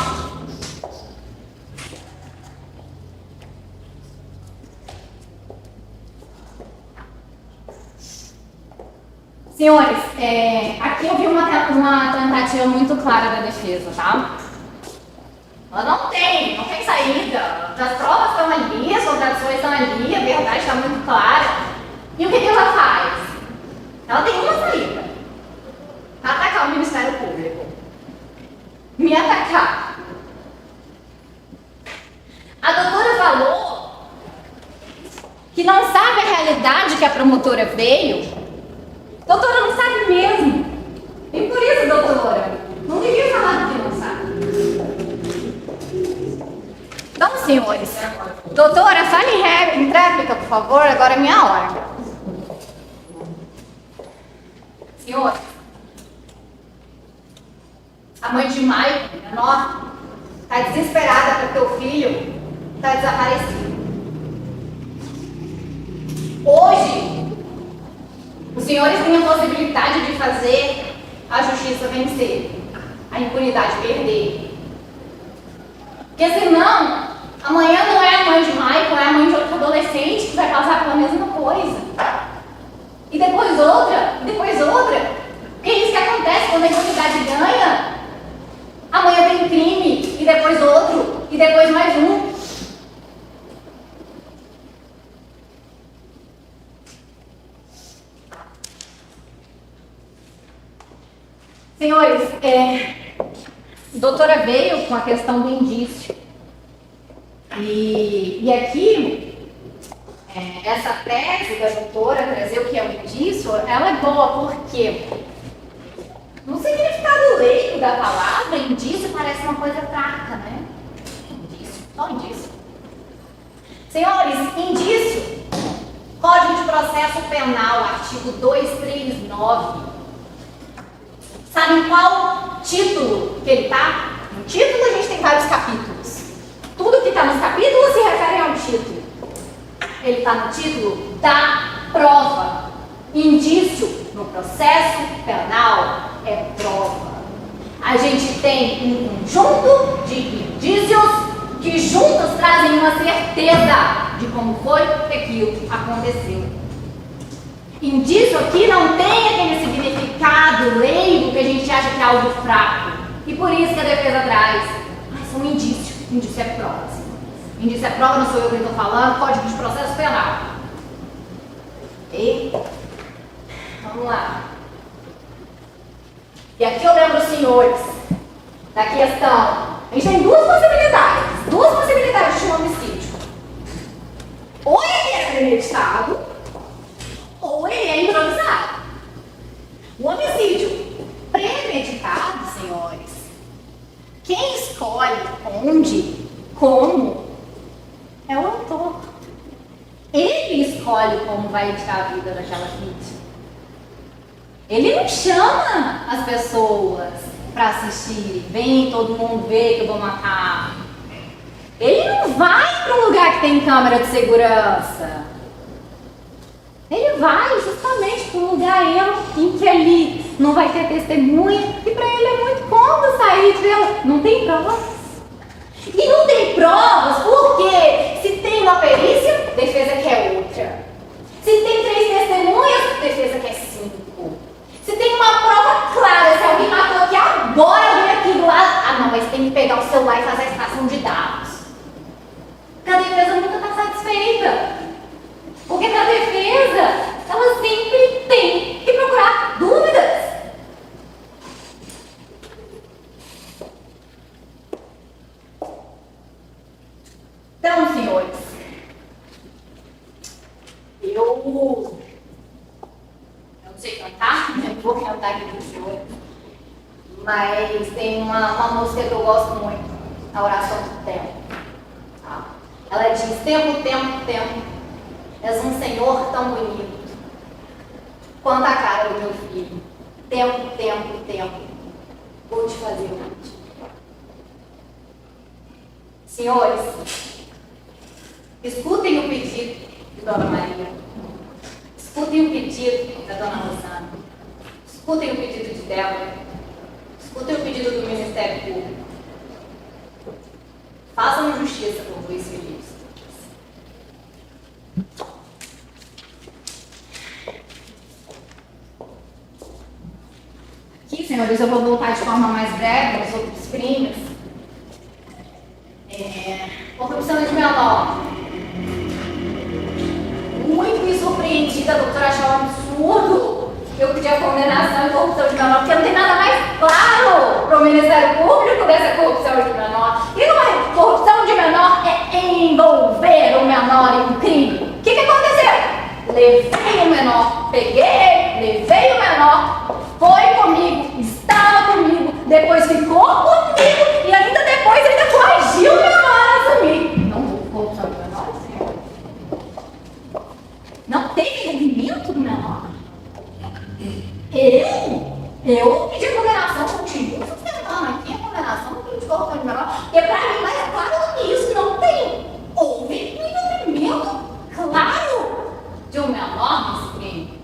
Senhores, aqui eu vi uma tentativa muito clara da defesa, tá? Ela não tem saída. As provas estão ali, as contradições estão ali, a verdade está muito clara. E o que ela faz? Ela tem uma saída. Atacar o Ministério Público. Me atacar. A doutora falou que não sabe a realidade que a promotora veio. Doutora, não sabe mesmo. E por isso, doutora, não devia falar do que não sabe. Então, senhores, doutora, fale em réplica, por favor, agora é minha hora. Senhores, a mãe de Michael, menor, está desesperada porque o filho está desaparecido. Hoje, os senhores têm a possibilidade de fazer a justiça vencer, a impunidade perder. Porque senão, amanhã não é a mãe de Michael, é a mãe de outro adolescente que vai passar pela mesma coisa. E depois outra, e depois outra. Porque é isso que acontece quando a impunidade ganha. Amanhã tem crime, e depois outro, e depois mais um. Senhores, a doutora veio com a questão do indício. E aqui, essa tese da doutora trazer o que é o indício, ela é boa porque no significado leigo da palavra, indício parece uma coisa fraca, né? Indício, só indício. Senhores, indício, Código de Processo Penal, artigo 239. Sabem qual título que ele tá. No título a gente tem vários capítulos. Tudo que está nos capítulos se refere ao título. Ele está no título da prova. Indício no processo penal é prova. A gente tem um conjunto de indícios que juntos trazem uma certeza de como foi que aquilo aconteceu. Indício aqui não tem aquele significado leigo que a gente acha que é algo fraco. E por isso que a defesa traz. Mas um indício. Indício é prova. Indício é prova, não sou eu que estou falando. Código de processo penal. E vamos lá. E aqui eu lembro os senhores da questão. A gente tem duas possibilidades de um homicídio. Ou ele é premeditado, ou ele é improvisado. O homicídio premeditado, senhores, quem escolhe onde, como, é o autor. Ele escolhe como vai tirar a vida daquela vítima. Ele não chama as pessoas para assistir. Vem, todo mundo vê que eu vou matar. Ele não vai para um lugar que tem câmera de segurança. Ele vai justamente para um lugar em que ali não vai ter testemunha. E para ele é muito cômodo sair de lá. Não tem provas. E não tem provas porque se tem uma perícia, defesa quer outra. Se tem 3 testemunhas, defesa quer 5. Se tem uma prova clara, se alguém matou aqui agora, vem aqui do lado. Ah não, mas tem que pegar o celular e fazer a extração de dados. A defesa nunca está satisfeita. Porque a defesa, ela sempre tem que procurar dúvidas. Então, senhores, eu não sei cantar, não vou cantar aqui para os senhores, mas tem uma música que eu gosto muito, a oração do tempo. Tá? Ela diz, tempo, tempo, tempo, és um Senhor tão bonito quanto a cara do meu filho. Tempo, tempo, tempo, vou te fazer o último. Senhores, escutem o pedido de Dona Maria. Escutem o pedido da Dona Rosana. Escutem o pedido de Débora. Escutem o pedido do Ministério Público. Façam justiça por Luiz Felipe. Aqui, senhores, eu vou voltar de forma mais breve aos outros crimes. Corrupção de menor. Muito me surpreendida, a doutora achou um absurdo eu pedir a condenação em corrupção de menor, porque não tem nada mais claro para o Ministério Público dessa corrupção de menor. E não é corrupção de menor, é envolver o menor em um crime. O que aconteceu? Levei o menor, peguei, levei o menor, foi comigo, estava comigo, depois ficou comigo e ainda depois corrigiu o menor a assumir. Não houve corrupção de menor, senhor? Não teve envolvimento do menor? Eu pedi a condenação, continuo sustentando aqui a condenação do crime de corrupção de menor, porque para mim mais é claro do que isso não tem. Houve um envolvimento claro de um menor nesse crime.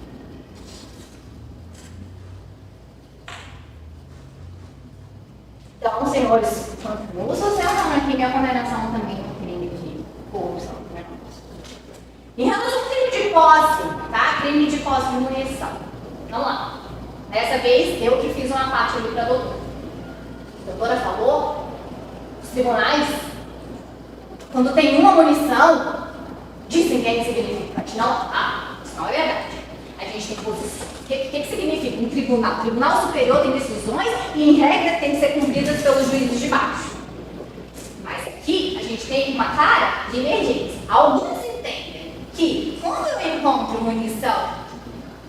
Então, senhores, continuo sustentando aqui minha condenação também no crime de corrupção de menores. Em relação ao crime de posse, tá? Crime de posse de munição. Vamos lá. Dessa vez, eu que fiz uma parte ali para a doutora. A doutora falou, os tribunais, quando tem uma munição, dizem que é insignificante. Não, isso não é verdade. A gente tem posição. O que significa um tribunal? O Tribunal Superior tem decisões e, em regra, tem que ser cumpridas pelos juízes de baixo. Mas aqui, a gente tem uma cara de emergência. Alguns entendem que, quando eu encontro munição,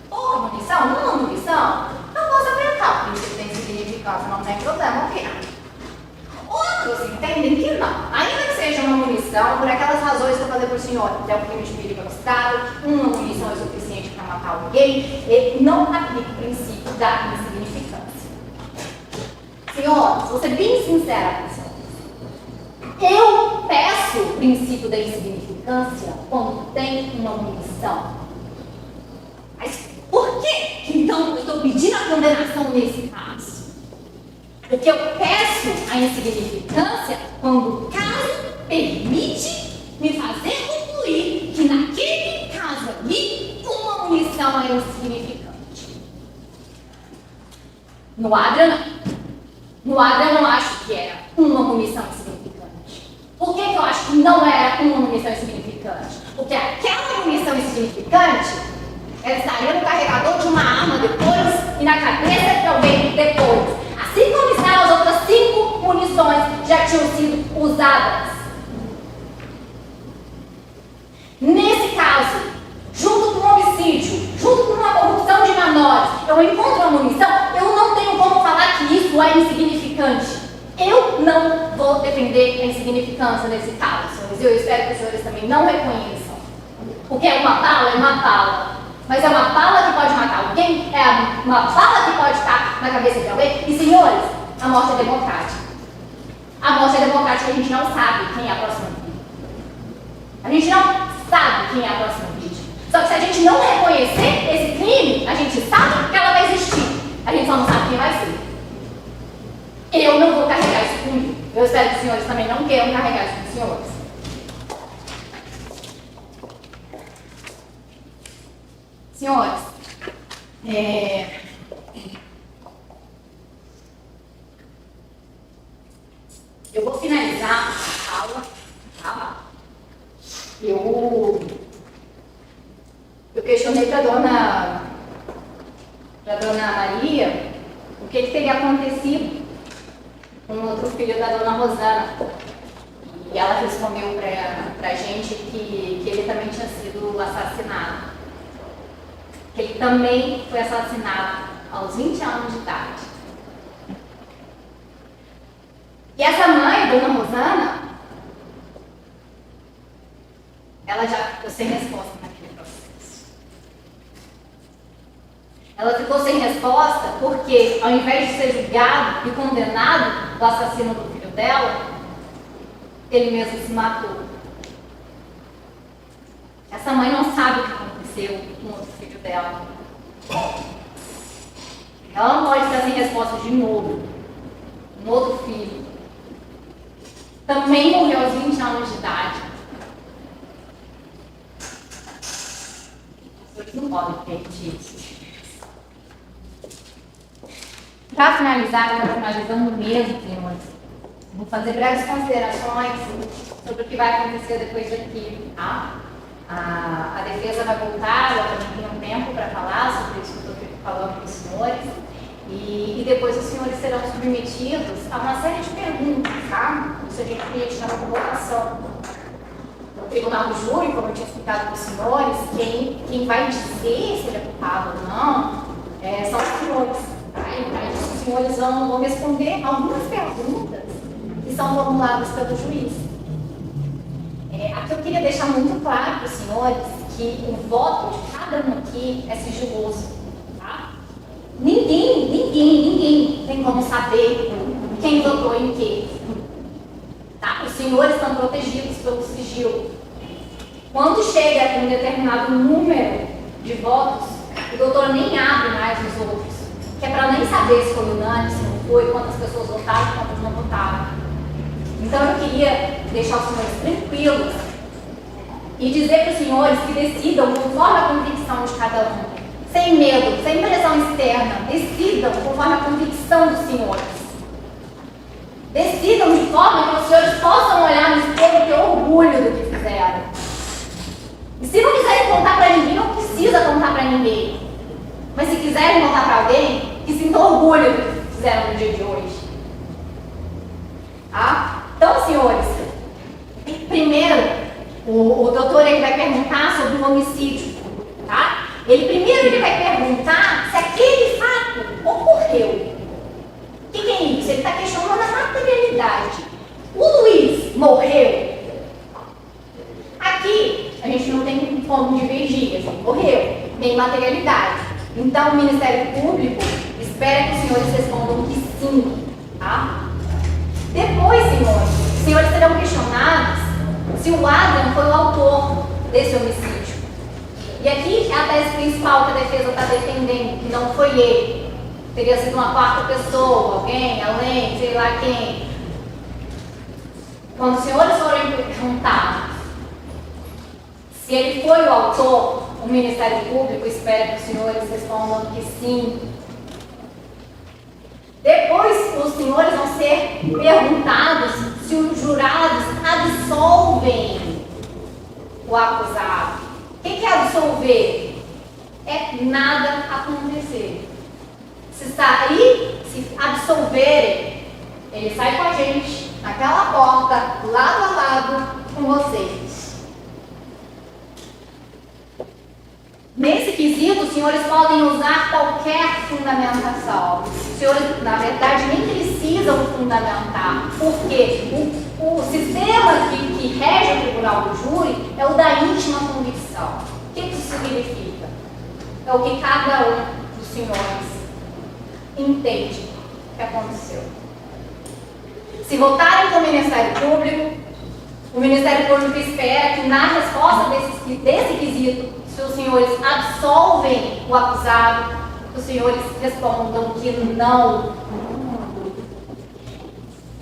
pouca munição, uma munição, eu posso apertar, porque isso tem significância, não tem problema, ok. Outros entendem que não. Ainda que seja uma munição, por aquelas razões que eu falei para o senhor, que é um crime de perigo ao Estado, uma munição é suficiente para matar alguém, ele não aplica o princípio da insignificância. Senhores, vou ser bem sincera com vocês. Eu peço o princípio da insignificância quando tem uma munição. Mas por que então eu estou pedindo a condenação nesse caso? Porque eu peço a insignificância quando o caso permite me fazer concluir que naquele caso ali uma munição era insignificante. No Adra, não. No Adra, eu não acho que era uma munição insignificante. Por que eu acho que não era uma munição insignificante? Porque aquela munição insignificante ela estaria no carregador de uma arma depois e na cabeça de alguém depois. Assim como estavam as outras 5 munições que já tinham sido usadas. Nesse caso, junto com um homicídio, junto com uma corrupção de menores, eu encontro uma munição, eu não tenho como falar que isso é insignificante. Eu não vou defender a insignificância nesse caso, senhores. Eu espero que os senhores também não reconheçam. Porque uma bala. Mas é uma bala que pode matar alguém, é uma bala que pode estar na cabeça de alguém. E, senhores, a morte é democrática. A morte é democrática, a gente não sabe quem é a próxima vítima. A gente não sabe quem é a próxima vítima. Só que se a gente não reconhecer esse crime, a gente sabe que ela vai existir. A gente só não sabe quem vai ser. Eu não vou carregar isso comigo. Eu espero que os senhores também não queiram carregar isso com os senhores. Senhores, eu vou finalizar a aula, tá? Eu questionei para dona Maria o que teria acontecido com o outro filho da dona Rosana. E ela respondeu pra gente que ele também tinha sido assassinado. Que ele também foi assassinado aos 20 anos de idade. E essa mãe, dona Rosana, ela já ficou sem resposta naquele processo. Ela ficou sem resposta porque, ao invés de ser julgado e condenado do assassino do filho dela, ele mesmo se matou. Essa mãe não sabe o que aconteceu com o outro filho dela. Ela não pode ficar sem resposta de novo. Um outro filho também morreu aos 20 anos de idade. Vocês não podem permitir isso. Para finalizar, eu estou finalizando mesmo, senhores. Vou fazer breves considerações sobre o que vai acontecer depois daqui, tá? A defesa vai voltar, ela também tem um tempo para falar sobre isso que eu estou falando para os senhores. E depois os senhores serão submetidos a uma série de perguntas, tá? Isso a gente queria tirar uma votação. No tribunal do júri, como eu tinha explicado para os senhores, quem vai dizer se ele é culpado ou não são os senhores. Tá? Então, os senhores vão responder algumas perguntas que são formuladas pelo juiz. Aqui eu queria deixar muito claro para os senhores que o voto de cada um aqui é sigiloso. Tá? Ninguém tem como saber quem votou em quê. Tá? Os senhores estão protegidos pelo sigilo. Quando chega um determinado número de votos, o doutor nem abre mais os outros, que é para nem saber se foi unânime, se não foi, quantas pessoas votaram, quantas não votaram. Então eu queria deixar os senhores tranquilos e dizer para os senhores que decidam conforme a convicção de cada um, sem medo, sem pressão externa, decidam conforme a convicção dos senhores. Decidam de forma que os senhores possam olhar no espelho e ter orgulho do que fizeram. E se não quiserem contar para ninguém, não precisa contar para ninguém. Mas se quiserem contar para alguém, que sintam orgulho do que fizeram no dia de hoje. Tá? Então, senhores, primeiro, o doutor ele vai perguntar sobre o homicídio, tá? Ele vai perguntar se aquele fato ocorreu. O que é isso? Ele está questionando a materialidade. O Luiz morreu? Aqui, a gente não tem como divergir, assim, morreu, nem materialidade. Então, o Ministério Público espera que os senhores respondam que sim, tá? se o Adrian foi o autor desse homicídio. E aqui é a tese principal que a defesa está defendendo, que não foi ele. Teria sido uma quarta pessoa, alguém, além, sei lá quem. Quando os senhores forem perguntados se ele foi o autor, o Ministério Público espera que os senhores respondam que sim. Depois, os senhores vão ser perguntados se os jurados absolvem o acusado. O que é absolver? É nada acontecer. Se absolverem, ele sai com a gente, naquela porta, lado a lado com vocês. Nesse quesito, os senhores podem usar qualquer fundamentação. Os senhores, na verdade, nem precisam fundamentar, porque o sistema que rege o tribunal do júri é o da íntima convicção. O que isso significa? É o que cada um dos senhores entende que aconteceu. Se votarem com o Ministério Público, o Ministério Público espera que na resposta desse quesito, se os senhores absolvem o acusado, os senhores respondam que não.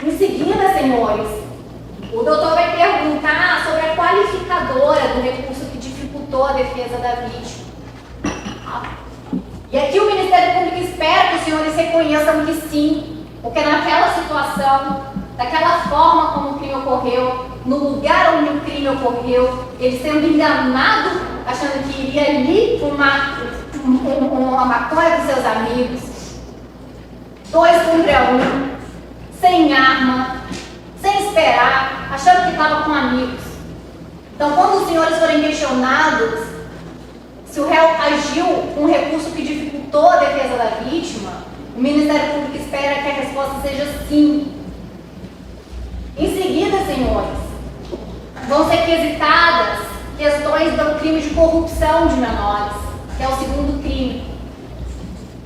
Em seguida, senhores, o doutor vai perguntar sobre a qualificadora do recurso que dificultou a defesa da vítima. E aqui o Ministério Público espera que os senhores reconheçam que sim, porque naquela situação, daquela forma como o crime ocorreu, no lugar onde o crime ocorreu, ele sendo enganado, achando que iria ali fumar uma maconha com seus amigos, 2 contra 1, sem arma, sem esperar, achando que estava com amigos. Então, quando os senhores forem questionados se o réu agiu com um recurso que dificultou a defesa da vítima, o Ministério Público espera que a resposta seja sim. Em seguida, senhores, vão ser quesitadas questões do crime de corrupção de menores, que é o segundo crime.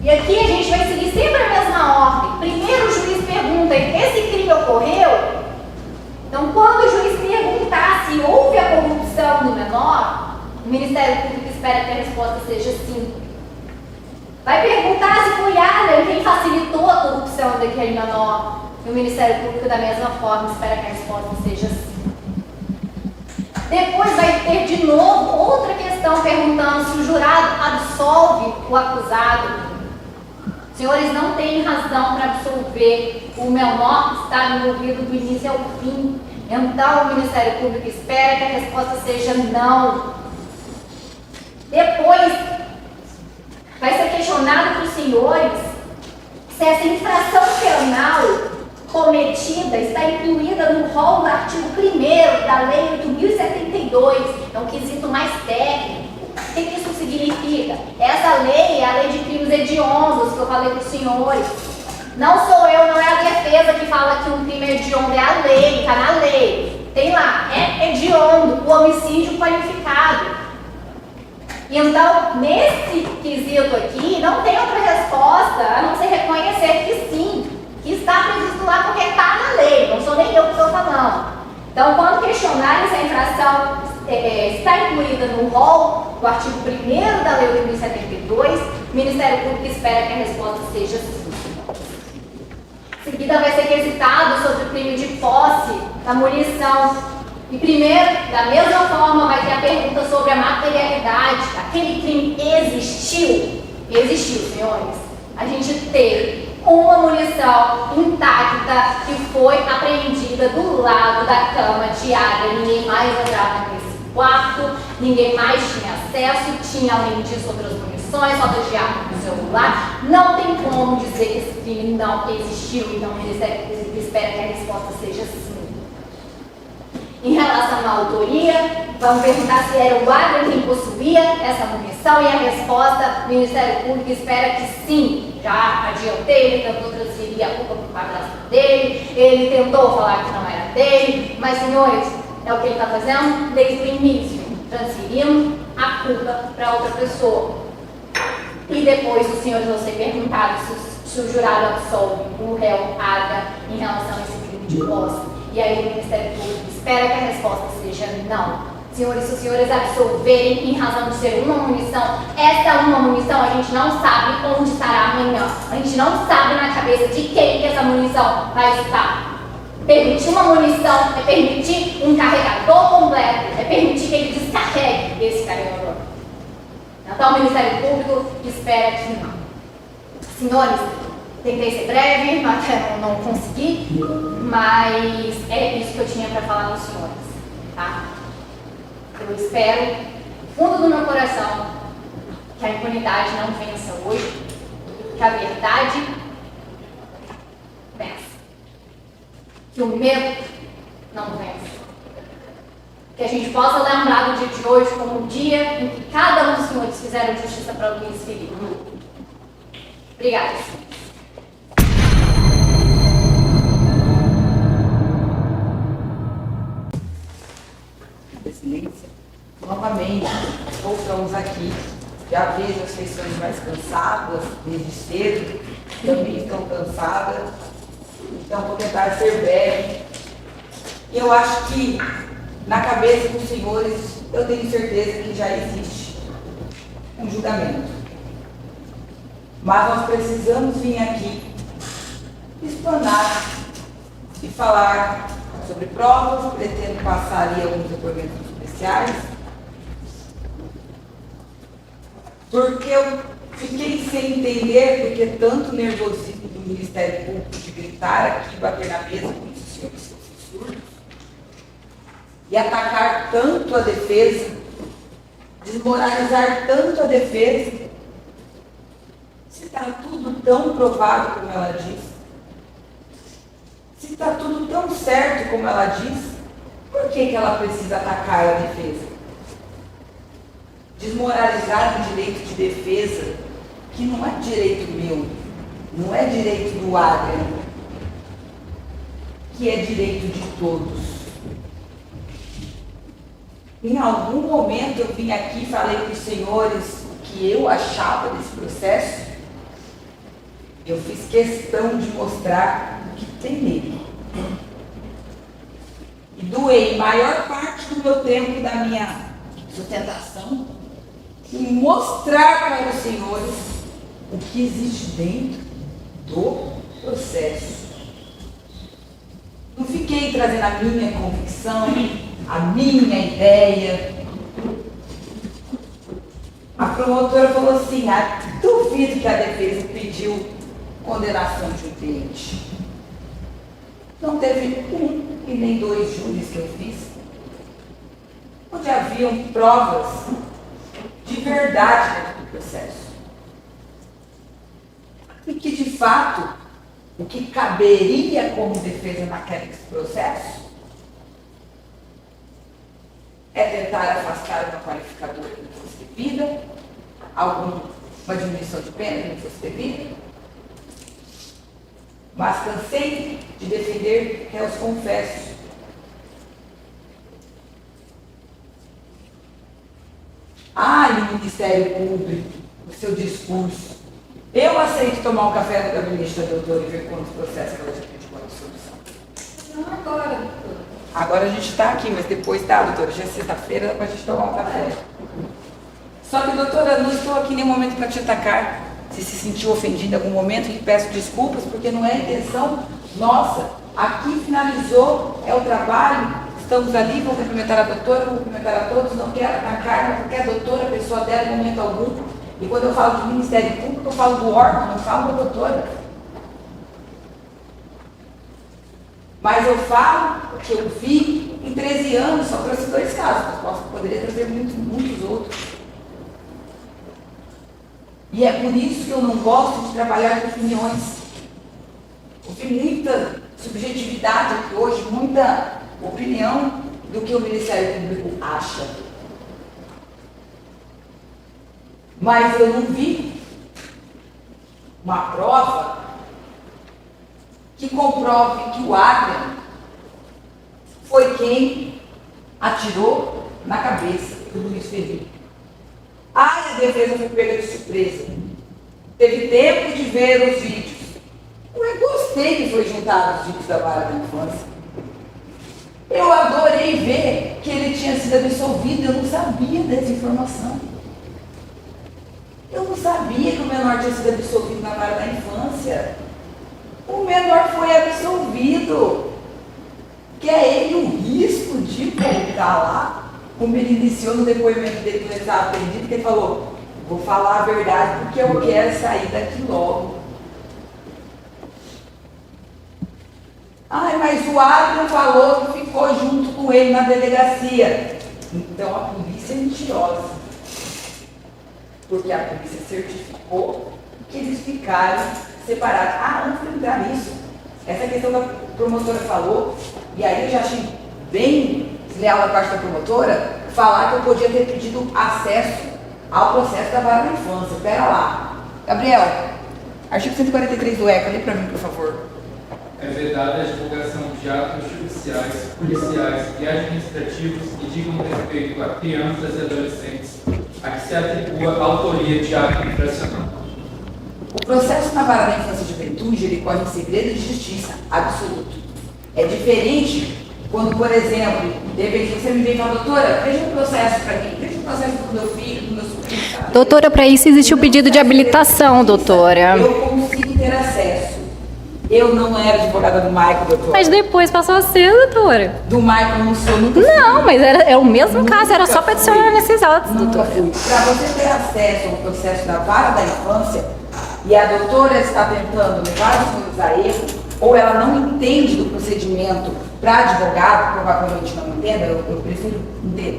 E aqui a gente vai seguir sempre a mesma ordem. Primeiro o juiz pergunta, esse crime ocorreu? Então, quando o juiz perguntar se houve a corrupção do menor, o Ministério Público espera que a resposta seja sim. Vai perguntar se foi Adrian quem facilitou a corrupção daquele menor. E o Ministério Público, da mesma forma, espera que a resposta seja sim. Depois vai ter de novo outra questão perguntando se o jurado absolve o acusado. Senhores, não têm razão para absolver o menor que está envolvido do início ao fim. Então, o Ministério Público espera que a resposta seja não. Depois, vai ser questionado para os senhores se essa infração penal cometida está incluída no rol do artigo 1º da Lei 8.072, é um quesito mais técnico. O que isso significa? Essa lei é a lei de crimes hediondos que eu falei para os senhores. Não sou eu, não é a defesa que fala que um crime é hediondo, é a lei, está na lei. Tem lá, é hediondo, o homicídio qualificado. Então, nesse quesito aqui, não tem outra resposta a não ser reconhecer que sim, que está previsto lá porque está na lei, não sou nem eu que estou falando. Então, quando questionarem se a infração está incluída no rol do artigo 1º da Lei 8.072, o Ministério Público espera que a resposta seja sim. Em seguida, vai ser quesitado sobre o crime de posse da munição. E primeiro, da mesma forma, vai ter a pergunta sobre a materialidade. Aquele crime existiu? Existiu, senhores. A gente teve uma munição intacta que foi apreendida do lado da cama de Adrian. Ninguém mais entrava nesse quarto, ninguém mais tinha acesso, tinha além disso outras munições, falta de arma no celular. Não tem como dizer que esse crime não existiu, então o Ministério Público espera que a resposta seja sim. Em relação à autoria, vamos perguntar se era o Adrian quem possuía essa munição e a resposta, o Ministério Público espera que sim. Já adiantei, ele tentou transferir a culpa para o padrasto dele, ele tentou falar que não era dele, mas, senhores, é o que ele está fazendo desde o início, transferindo a culpa para outra pessoa. E depois os senhores vão ser perguntados se o jurado absolve o réu Adrian em relação a esse crime de posse. E aí o Ministério Público espera que a resposta seja não. Senhores, se os senhores absolverem em razão de ser uma munição, essa uma munição a gente não sabe onde estará amanhã. A gente não sabe na cabeça de quem que essa munição vai estar. Permitir uma munição é permitir um carregador completo, é permitir que ele descarregue esse carregador. Então o Ministério Público espera que não. Senhores, tentei ser breve, até não consegui, mas é isso que eu tinha para falar aos senhores, tá? Eu espero, do fundo do meu coração, que a impunidade não vença hoje, que a verdade vença. Que o medo não vença. Que a gente possa lembrar do dia de hoje como um dia em que cada um dos senhores fizeram justiça para o Luiz Felipe. Obrigada, senhor. Excelência, novamente, voltamos aqui. Já vejo as pessoas mais cansadas, desde cedo, também estão cansadas. Então, vou tentar ser breve. Eu acho que, na cabeça dos senhores, eu tenho certeza que já existe um julgamento. Mas nós precisamos vir aqui explanar e falar sobre provas, pretendo passar ali alguns depoimentos especiais, porque eu fiquei sem entender, porque tanto nervosismo do Ministério Público de gritar aqui, bater na mesa com os senhores são surdos, e atacar tanto a defesa, desmoralizar tanto a defesa, se está tudo tão provado como ela diz. Se está tudo tão certo como ela diz, por que ela precisa atacar a defesa? Desmoralizar o direito de defesa, que não é direito meu, não é direito do Adrian, que é direito de todos. Em algum momento eu vim aqui e falei para os senhores o que eu achava desse processo. Eu fiz questão de mostrar o que tem nele. E doei maior parte do meu tempo da minha sustentação em mostrar para os senhores o que existe dentro do processo. Não fiquei trazendo a minha convicção, a minha ideia. A promotora falou assim, duvido que a defesa pediu condenação de um cliente. Não teve um e nem dois júris que eu fiz, onde haviam provas de verdade dentro do processo. E que, de fato, o que caberia como defesa naquele processo é tentar afastar uma qualificadora que não fosse devida, uma diminuição de pena que não fosse devida. Mas cansei de defender réus confessos. E o Ministério Público, o seu discurso. Eu aceito tomar um café no gabinete da doutora e ver quantos processos ela já pediu uma dissolução. Não agora, doutora. Agora a gente está aqui, mas depois doutora. Já é sexta-feira, dá para a gente tomar um café. Só que, doutora, não estou aqui em nenhum momento para te atacar. Se sentiu ofendido em algum momento, lhe peço desculpas, porque não é a intenção nossa. Aqui finalizou, é o trabalho, estamos ali, vou cumprimentar a doutora, vou cumprimentar a todos, não quero atacar, não qualquer doutora, pessoa dela em momento algum. E quando eu falo do Ministério Público, eu falo do órgão, não falo da doutora. Mas eu falo o que eu vi em 13 anos, só trouxe 2 casos, mas poderia trazer muitos outros. E é por isso que eu não gosto de trabalhar com opiniões. Ouvi muita subjetividade aqui hoje, muita opinião do que o Ministério Público acha. Mas eu não vi uma prova que comprove que o Adrian foi quem atirou na cabeça do Luiz Felipe. A defesa foi pega de surpresa. Teve tempo de ver os vídeos. Eu gostei que foi juntado os vídeos da vara da infância. Eu adorei ver que ele tinha sido absolvido, eu não sabia dessa informação. Eu não sabia que o menor tinha sido absolvido na vara da infância. O menor foi absolvido. Que é ele o risco de voltar lá, como ele iniciou no depoimento dele quando ele estava perdido, que ele falou, vou falar a verdade porque eu quero sair daqui logo. Ai, mas o Adrian falou que ficou junto com ele na delegacia. Então a polícia é mentirosa. Porque a polícia certificou que eles ficaram separados. Ah, vamos entrar nisso. Essa questão da promotora falou, e aí eu já achei bem desleal da parte da promotora, falar que eu podia ter pedido acesso ao processo da vara da infância. Pera lá. Gabriel, artigo 143 do ECA, lê para mim, por favor. É vedada a divulgação de atos judiciais, policiais e administrativos que digam respeito a crianças e adolescentes a que se atribua a autoria de ato infracional. O processo na vara da infância e juventude, ele corre em segredo de justiça absoluto. É diferente quando, por exemplo, de repente você me vem e fala, doutora, veja o processo para mim, veja o processo do meu filho, do meu sobrinho. Doutora, para isso existe o pedido de habilitação, doutora. Eu consigo ter acesso. Eu não era advogada do Michael, doutora. Mas depois passou a ser, doutora. Do Michael eu não sou, nunca fui. Não, mas é o mesmo caso, era só peticionar nesses autos, doutora. Para você ter acesso ao processo da vara da infância, e a doutora está tentando levar as coisas a erro, ou ela não entende do procedimento para advogado, provavelmente não entenda, eu prefiro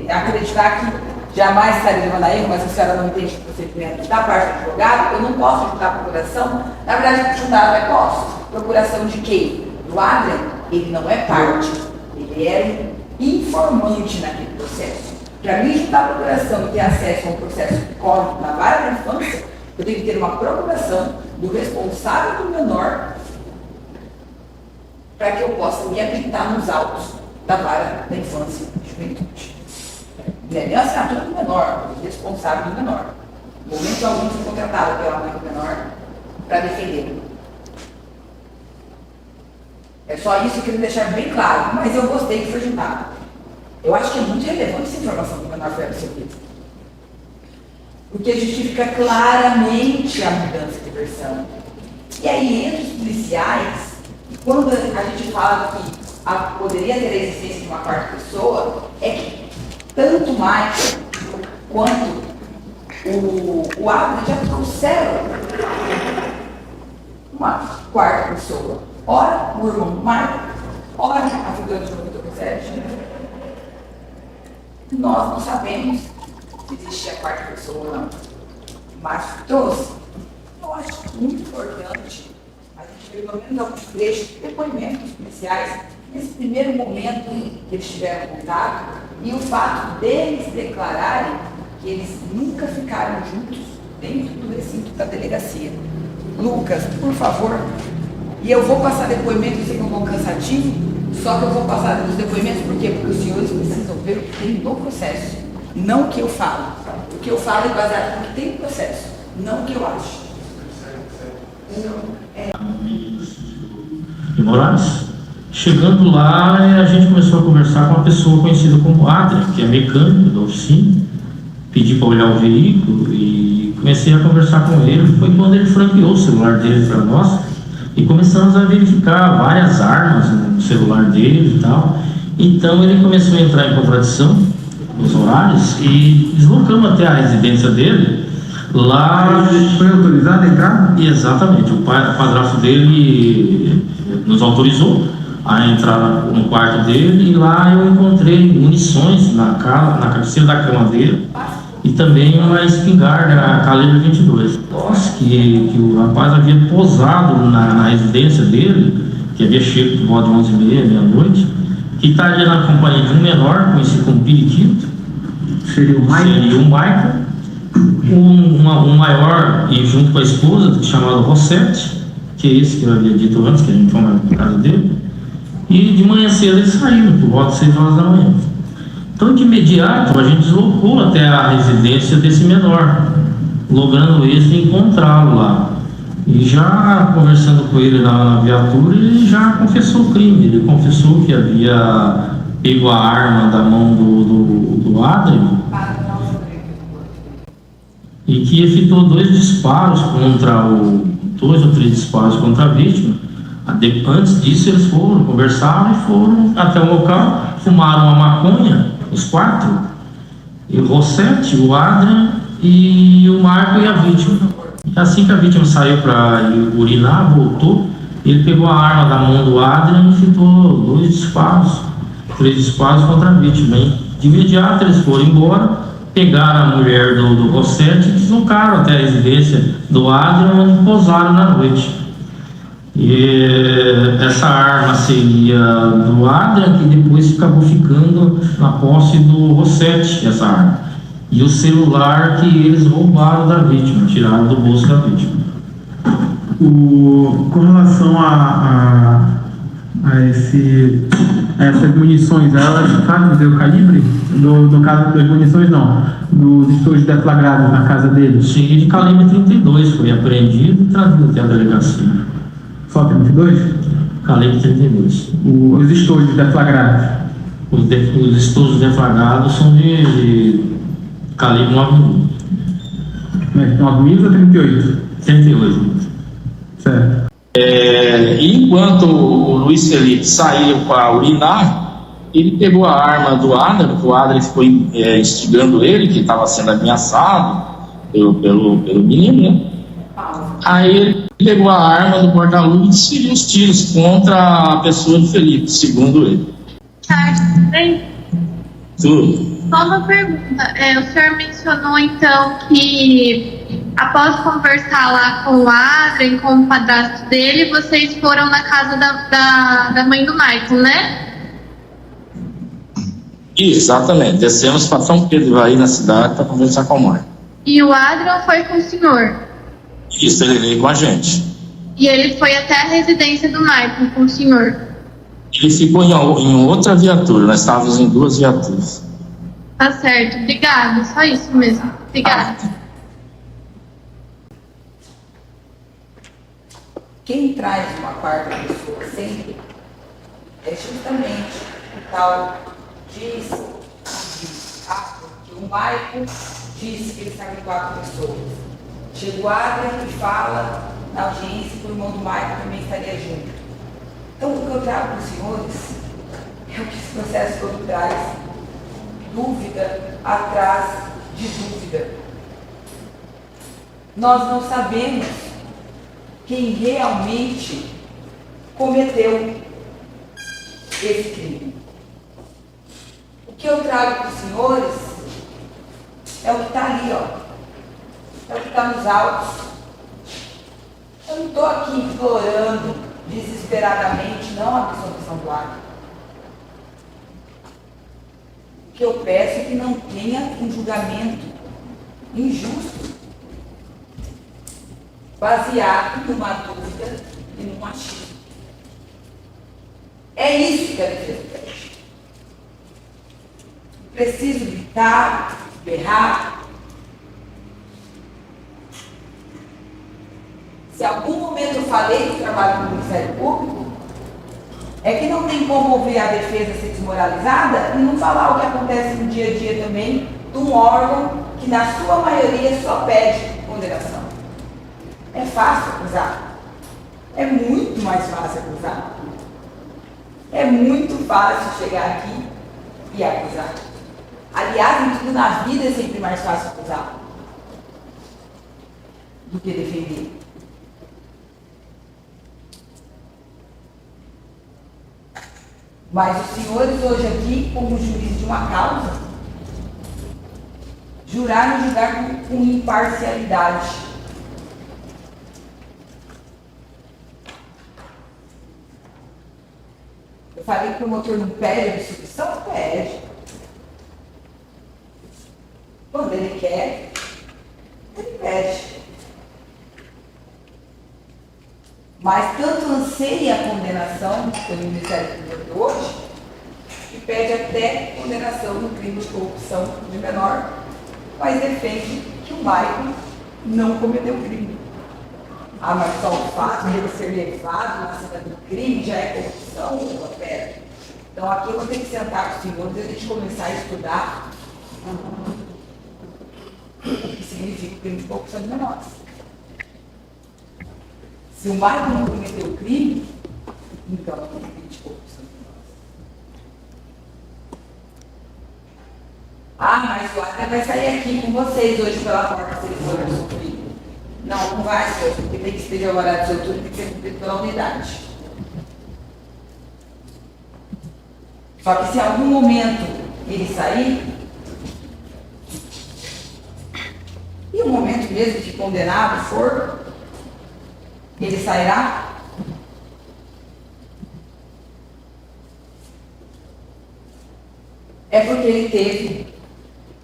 acreditar que jamais estaria levando a erro, mas se a senhora não entende o procedimento da parte do advogado, eu não posso juntar a procuração. Na verdade, juntar até posso. Procuração de quem? Do Adrian, ele não é parte, ele é um informante naquele processo. Para mim, juntar a procuração e ter acesso a um processo que corre na vara da infância, eu tenho que ter uma procuração do responsável do menor para que eu possa me habilitar nos autos da vara da infância e juventude. Não é nem a assinatura do menor, o responsável do menor. No momento algum foi contratado pela mãe do menor para defendê-lo. É só isso que eu queria deixar bem claro, mas eu gostei que foi juntado. Eu acho que é muito relevante essa informação que o menor foi absolvido. Porque justifica claramente a mudança de versão. E aí, entre os policiais, quando a gente fala que poderia ter a existência de uma quarta pessoa, é que tanto o Michael quanto o Adrian já trouxeram uma quarta pessoa. Ora, o irmão Michael, ora, a figura de 97. Nós não sabemos se existia a quarta pessoa ou não. Mas trouxe. Eu acho muito importante a gente, pelo menos alguns trechos, depoimentos policiais, nesse primeiro momento que eles tiveram contato, e o fato deles declararem que eles nunca ficaram juntos dentro do recinto da delegacia. Lucas, por favor. E eu vou passar depoimentos, eu sei que é um pouco cansativo, só que eu vou passar os depoimentos, por quê? Porque os senhores precisam ver o que tem no processo, não o que eu falo. O que eu falo é baseado no que tem no processo, não o que eu acho. De Moraes. Chegando lá, a gente começou a conversar com uma pessoa conhecida como Adrian, que é mecânico da oficina. Pedi para olhar o veículo e comecei a conversar com ele. Foi quando ele franqueou o celular dele para nós e começamos a verificar várias armas no celular dele e tal. Então ele começou a entrar em contradição nos horários e deslocamos até a residência dele. Lá foi autorizado a entrar? Exatamente, o padrasto dele nos autorizou a entrar no quarto dele, e lá eu encontrei munições na cabeceira da cama dele e também uma espingarda calibre 22. Que o rapaz havia posado na residência dele, que havia chegado por volta de 11h30, meia-noite, que estaria na companhia de um menor, conhecido como Periquito. Seria o Michael. Um maior, e junto com a esposa, chamado Rossetti, que é esse que eu havia dito antes, que a gente foi na casa dele. E de manhã cedo eles saíram, por volta de 6 horas da manhã. Então, de imediato, a gente deslocou até a residência desse menor, logrando êxito em encontrá-lo lá. E já conversando com ele na viatura, ele já confessou o crime. Ele confessou que havia pego a arma da mão do Adrian e que efetuou 2 disparos contra 2 ou 3 disparos contra a vítima. Antes disso, eles foram, conversaram e foram até o local, fumaram a maconha, os 4, e o Rossetti, o Adrian e o Marco e a vítima. Assim que a vítima saiu para urinar, voltou, ele pegou a arma da mão do Adrian e efetuou 2 disparos, 3 disparos contra a vítima. De imediato, eles foram embora, pegaram a mulher do Rossetti e deslocaram até a residência do Adrian, onde pousaram na noite. E essa arma seria do Adrian, que depois acabou ficando na posse do Rossetti, essa arma. E o celular que eles roubaram da vítima, tiraram do bolso da vítima. Com relação essas munições, elas sabem dizer o calibre? No caso das munições, não. Dos estojos deflagrados na casa deles? Sim, de calibre 32 foi apreendido e trazido até a delegacia. Só 32? Calibre 32. Os estojos deflagrados? Os estojos deflagrados são de calibre 9mm. 9mm ou 38? 38. Certo. Enquanto o Luiz Felipe saiu para urinar, ele pegou a arma do Adrian, porque o Adrian ficou instigando ele, que estava sendo ameaçado pelo menino, né? Aí ele pegou a arma do porta-luva e desferiu os tiros contra a pessoa do Felipe, segundo ele. Tudo bem? Tudo. Só uma pergunta. O senhor mencionou então que após conversar lá com o Adrian, com o padrasto dele, vocês foram na casa da mãe do Michael, né? Exatamente. Descemos para São Pedro, aí na cidade, para conversar com a mãe. E o Adrian foi com o senhor? Isso, ele veio com a gente. E ele foi até a residência do Michael com o senhor? Ele ficou em outra viatura, nós estávamos em 2 viaturas. Tá certo, obrigada, só isso mesmo. Obrigada. Quem traz uma quarta pessoa sempre é justamente o tal que o Michael disse que ele estava em 4 pessoas. Chega o Adrian e fala na audiência que o irmão do Michael também estaria junto. Então, o que eu trago para os senhores é o que esse processo todo traz: dúvida atrás de dúvida. Nós não sabemos quem realmente cometeu esse crime. O que eu trago para os senhores é o que está ali, ó. É o que está nos autos. Eu não estou aqui implorando desesperadamente não a absolvição do Adrian. O que eu peço é que não tenha um julgamento injusto, baseado numa dúvida e num achismo. É isso que a defesa pede. Preciso gritar, berrar. Se em algum momento eu falei do trabalho do Ministério Público, é que não tem como ouvir a defesa ser desmoralizada e não falar o que acontece no dia a dia também de um órgão que, na sua maioria, só pede condenação. É fácil acusar. É muito mais fácil acusar. É muito fácil chegar aqui e acusar. Aliás, em tudo na vida é sempre mais fácil acusar do que defender. Mas os senhores hoje aqui, como juiz de uma causa, juraram julgar com imparcialidade. Eu falei que o promotor não pede a absolvição? Pede. Quando ele quer, ele pede. Mas tanto anseia a condenação pelo Ministério Público hoje, que pede até condenação no crime de corrupção de menor, mas defende que o Michael não cometeu crime. Ah, mas só o fato de ele ser levado na cena do crime já é corrupção? Pera. Então aqui eu vou ter que sentar com os senhores e a gente começar a estudar o que significa o crime de corrupção de menores. Se o Maicon não cometeu o crime, então não é crime de corrupção de menores. Ah, mas o Adler vai sair aqui com vocês hoje pela porta se ele for no seu filho. Não, não vai, senhor, porque tem que ser o horário de seu turno, tem que ser cumprido pela unidade. Só que se em algum momento ele sair, e o momento mesmo de condenado for, ele sairá? É porque ele teve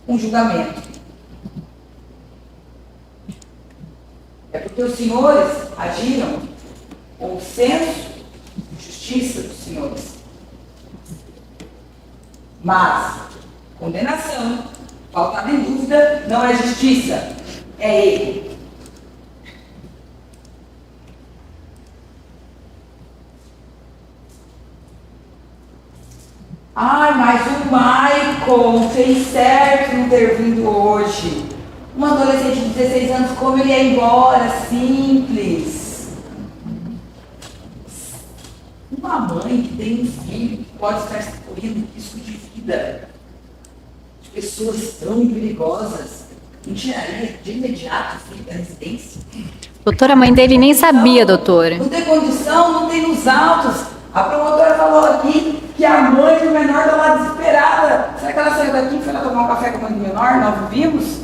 um julgamento. É porque os senhores agiram com o senso de justiça dos senhores. Mas condenação, faltada em dúvida, não é justiça, é ele. Ai, mas o Maicon fez certo não ter vindo hoje. Um adolescente de 16 anos, como ele ia embora, simples. Uma mãe que tem um filho que pode estar correndo risco de vida, de pessoas tão perigosas, não tiraria de imediato o filho da residência? Doutora, a mãe dele nem sabia, doutora. Não tem condição, não tem nos autos. A promotora falou aqui que a mãe do menor está lá desesperada. Será que ela saiu daqui e foi lá tomar um café com a mãe do menor? Nós vimos?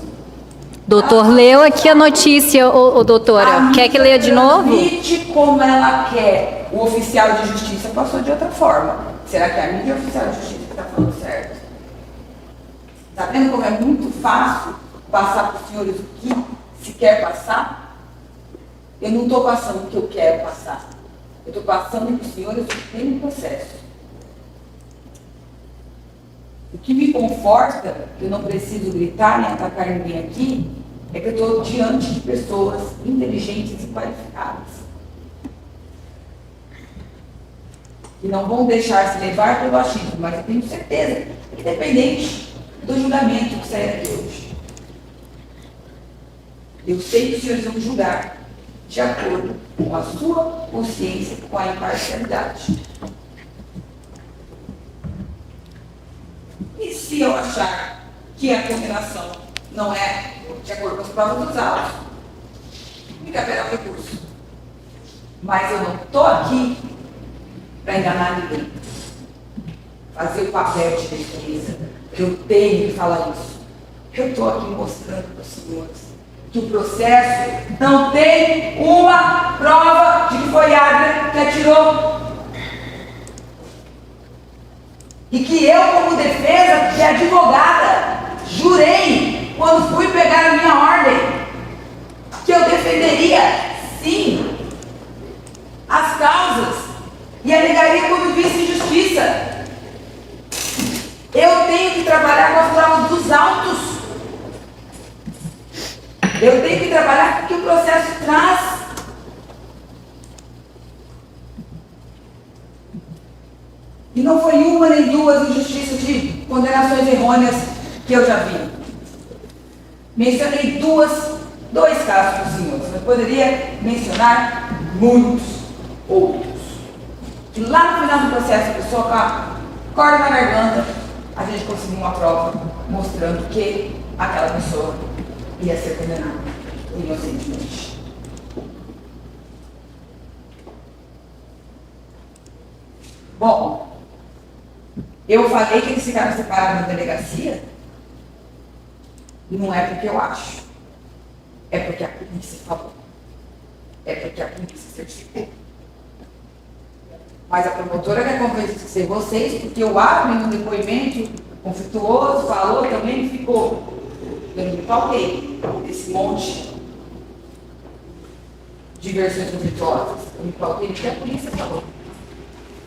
Doutor, leu aqui a notícia, doutora. Quer que leia de novo? Admite como ela quer. O oficial de justiça passou de outra forma. Será que a mídia é o oficial de justiça que está falando certo? Está vendo como é muito fácil passar para os senhores o que se quer passar? Eu não estou passando o que eu quero passar. Eu estou passando para os senhores o que tem no processo. O que me conforta, que eu não preciso gritar nem atacar ninguém aqui, é que eu estou diante de pessoas inteligentes e qualificadas. Que não vão deixar se levar pelo achismo, mas eu tenho certeza, independente do julgamento que sair daqui hoje. Eu sei que os senhores vão julgar de acordo com a sua consciência, com a imparcialidade. E se eu achar que a condenação não é de acordo com as provas dos autos, me caberá o recurso. Mas eu não estou aqui para enganar ninguém. Fazer o papel de defesa. Eu tenho que falar isso. Eu estou aqui mostrando para os senhores que o processo não tem uma prova de que foi Adler que atirou. E que eu, como defesa, que advogada, jurei, quando fui pegar a minha ordem, que eu defenderia, sim, as causas e alegaria como vice-justiça. Eu tenho que trabalhar com as provas dos autos. Eu tenho que trabalhar com o que o processo traz. E não foi uma nem duas injustiças de condenações errôneas que eu já vi. Mencionei dois casos para os senhores. Eu poderia mencionar muitos outros. E lá no final do processo, a pessoa com a corda na garganta, a gente conseguiu uma prova mostrando que aquela pessoa ia ser condenada inocentemente. Bom, eu falei que eles ficaram separados na delegacia, não é porque eu acho, é porque a polícia falou, é porque a polícia certificou. Mas a promotora quer convencer vocês, porque o Adler, no depoimento conflituoso, falou também que ficou. Eu me pautei desse monte de versões conflituosas. Eu me pautei porque a polícia falou.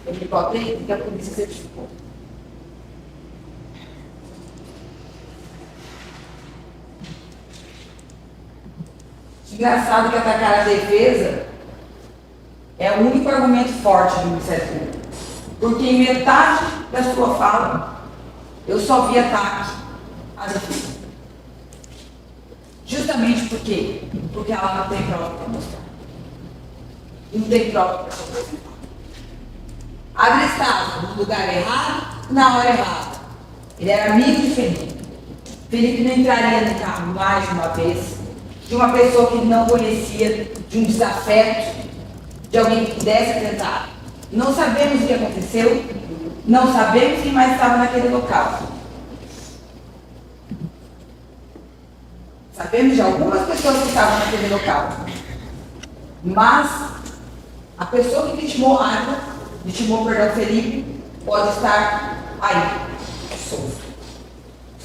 Eu me pautei porque a polícia certificou. Engraçado que atacar a defesa é o único argumento forte do Ministério Público. Porque em metade da sua fala, eu só vi ataque à defesa. Justamente por quê? Porque ela não tem prova para mostrar. Não tem prova para apresentar. Adri estava no lugar errado, na hora errada. Ele era amigo de Felipe. Felipe não entraria no carro mais de uma vez, de uma pessoa que ele não conhecia, de um desafeto, de alguém que pudesse atentar. Não sabemos o que aconteceu, não sabemos quem mais estava naquele local. Sabemos de algumas pessoas que estavam naquele local. Mas a pessoa que vitimou Felipe, pode estar aí, solto.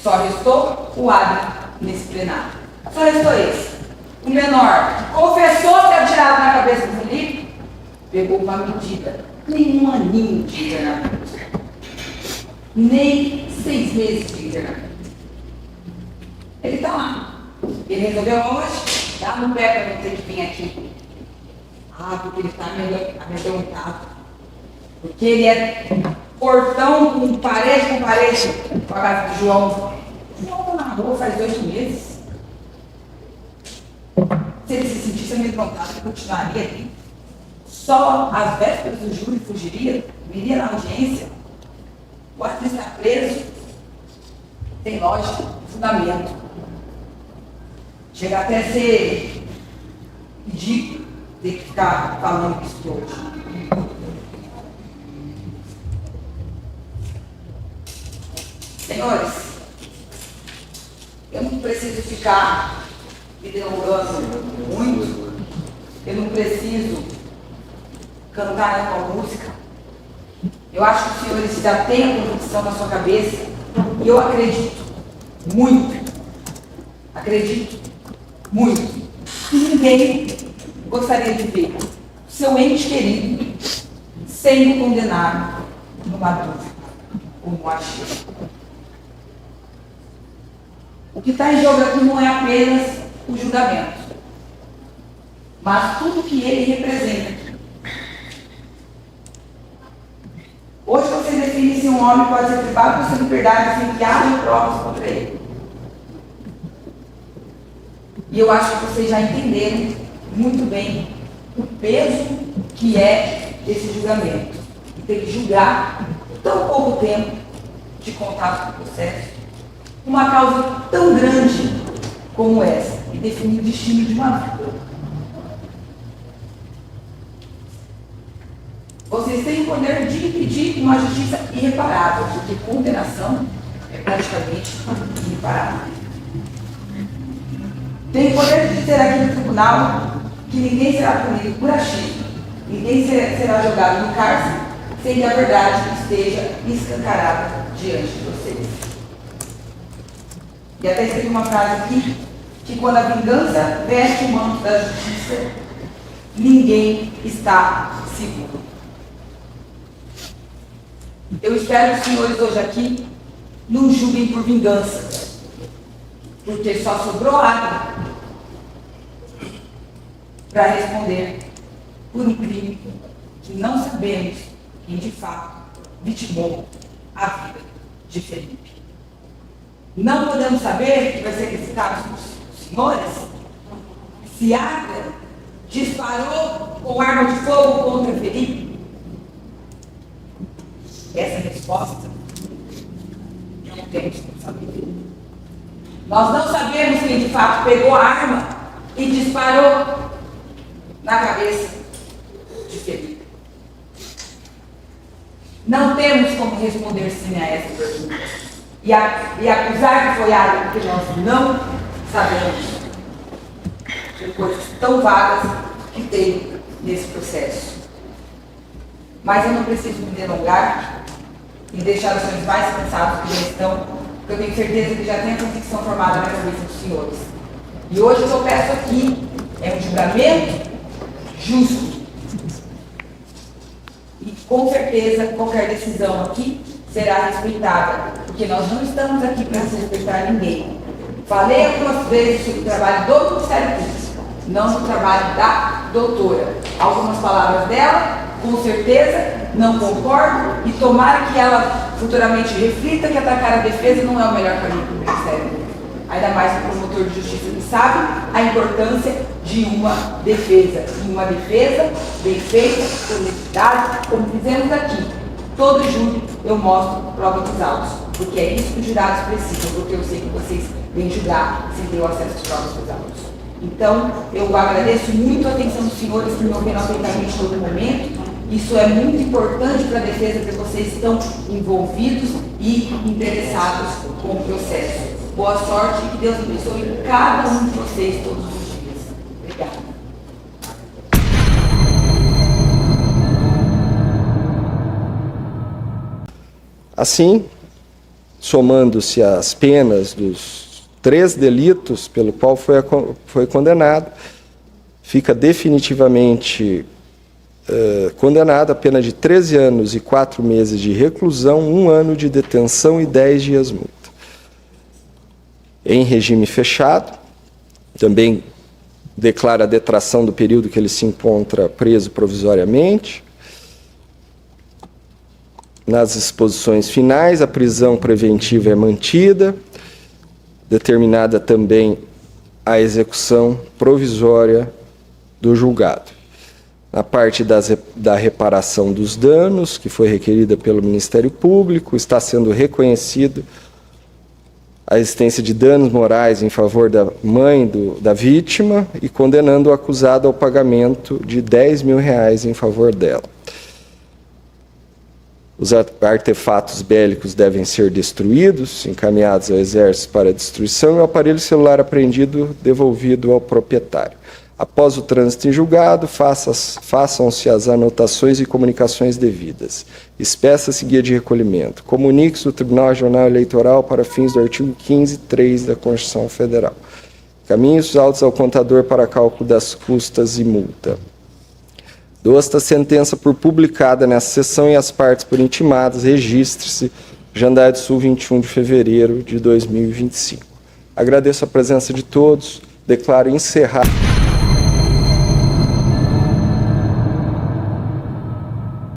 Só restou o Adri nesse plenário. Só restou esse. O menor confessou ter atirado na cabeça do Felipe, pegou uma medida, nem um aninho de internamento, nem 6 meses de internamento. Ele está lá. Ele resolveu hoje, dá no pé para não ter que vir aqui. Ah, porque ele está amedrontado. Porque ele é portão com parede com a casa do João. João está na rua faz 8 meses. Se ele se sentisse amedrontado, ele continuaria aqui. Só às vésperas do júri fugiria, viria na audiência. O Adri está preso. Tem lógica, fundamento. Chega até a ser ridículo ter que ficar falando isso hoje. Senhores, eu não preciso ficar me delongando muito, eu não preciso cantar uma música. Eu acho que os senhores já têm a convicção na sua cabeça, e eu acredito muito, que ninguém gostaria de ver seu ente querido sendo condenado numa dúvida ou no achismo. O que está em jogo aqui não é apenas o julgamento, mas tudo que ele representa. Hoje você define se um homem pode ser privado da sua liberdade sem que haja provas contra ele. E eu acho que vocês já entenderam muito bem o peso que é esse julgamento. E ter que julgar tão pouco tempo de contato com o processo, uma causa tão grande como essa, e definir o destino de uma vida. Vocês têm o poder de impedir uma justiça irreparável, porque condenação é praticamente irreparável. Tem o poder de dizer aqui no tribunal que ninguém será punido por achismo, ninguém será jogado no cárcere sem que a verdade esteja escancarada diante de vocês. E até escrevi uma frase aqui, que quando a vingança veste o manto da justiça, ninguém está seguro. Eu espero que os senhores hoje aqui não julguem por vingança, porque só sobrou água para responder por um crime que não sabemos quem de fato vitimou a vida de Felipe. Não podemos saber, que vai ser questionado os senhores, se Adri disparou com arma de fogo contra Felipe. Essa resposta não temos como saber. Nós não sabemos quem de fato pegou a arma e disparou na cabeça de Felipe. Não temos como responder sim a essa pergunta. E acusar que foi algo que nós não sabemos de coisas tão vagas que tem nesse processo. Mas eu não preciso me delongar e deixar os senhores mais cansados que já estão, porque eu tenho certeza que já tem a convicção formada na cabeça dos senhores. E hoje o que eu peço aqui é um julgamento justo. E com certeza qualquer decisão aqui será respeitada, porque nós não estamos aqui para desrespeitar ninguém. Falei algumas vezes sobre o trabalho do Ministério Público, não do trabalho da doutora. Algumas palavras dela Com certeza, não concordo e tomara que ela futuramente reflita que atacar a defesa não é o melhor caminho para o Ministério Público. Ainda mais o promotor de justiça que sabe a importância de uma defesa. E uma defesa bem feita, com honestidade, como fizemos aqui. Todo júri eu mostro prova dos autos, porque é isso que os jurados precisam, porque eu sei que vocês vêm julgar sem ter o acesso às provas dos autos. Então, eu agradeço muito a atenção dos senhores que me ouviram atentamente em todo momento. Isso é muito importante para a defesa, porque vocês estão envolvidos e interessados com o processo. Boa sorte e que Deus abençoe cada um de vocês todos os dias. Obrigada. Assim, somando-se as penas dos 3 delitos pelo qual foi condenado, fica definitivamente condenado a pena de 13 anos e 4 meses de reclusão, 1 ano de detenção e 10 dias multa. Em regime fechado, também declara a detração do período que ele se encontra preso provisoriamente. Nas disposições finais, a prisão preventiva é mantida, determinada também a execução provisória do julgado. Na parte da reparação dos danos, que foi requerida pelo Ministério Público, está sendo reconhecido a existência de danos morais em favor da mãe da vítima e condenando o acusado ao pagamento de R$10 mil em favor dela. Os artefatos bélicos devem ser destruídos, encaminhados ao Exército para destruição e o aparelho celular apreendido devolvido ao proprietário. Após o trânsito em julgado, façam-se as anotações e comunicações devidas. Espeça-se guia de recolhimento. Comunique-se o Tribunal Regional Eleitoral para fins do artigo 15.3 da Constituição Federal. Encaminhe os autos ao contador para cálculo das custas e multa. Dou esta sentença por publicada nessa sessão e as partes por intimadas. Registre-se, Jandaia do Sul, 21 de fevereiro de 2025. Agradeço a presença de todos. Declaro encerrado.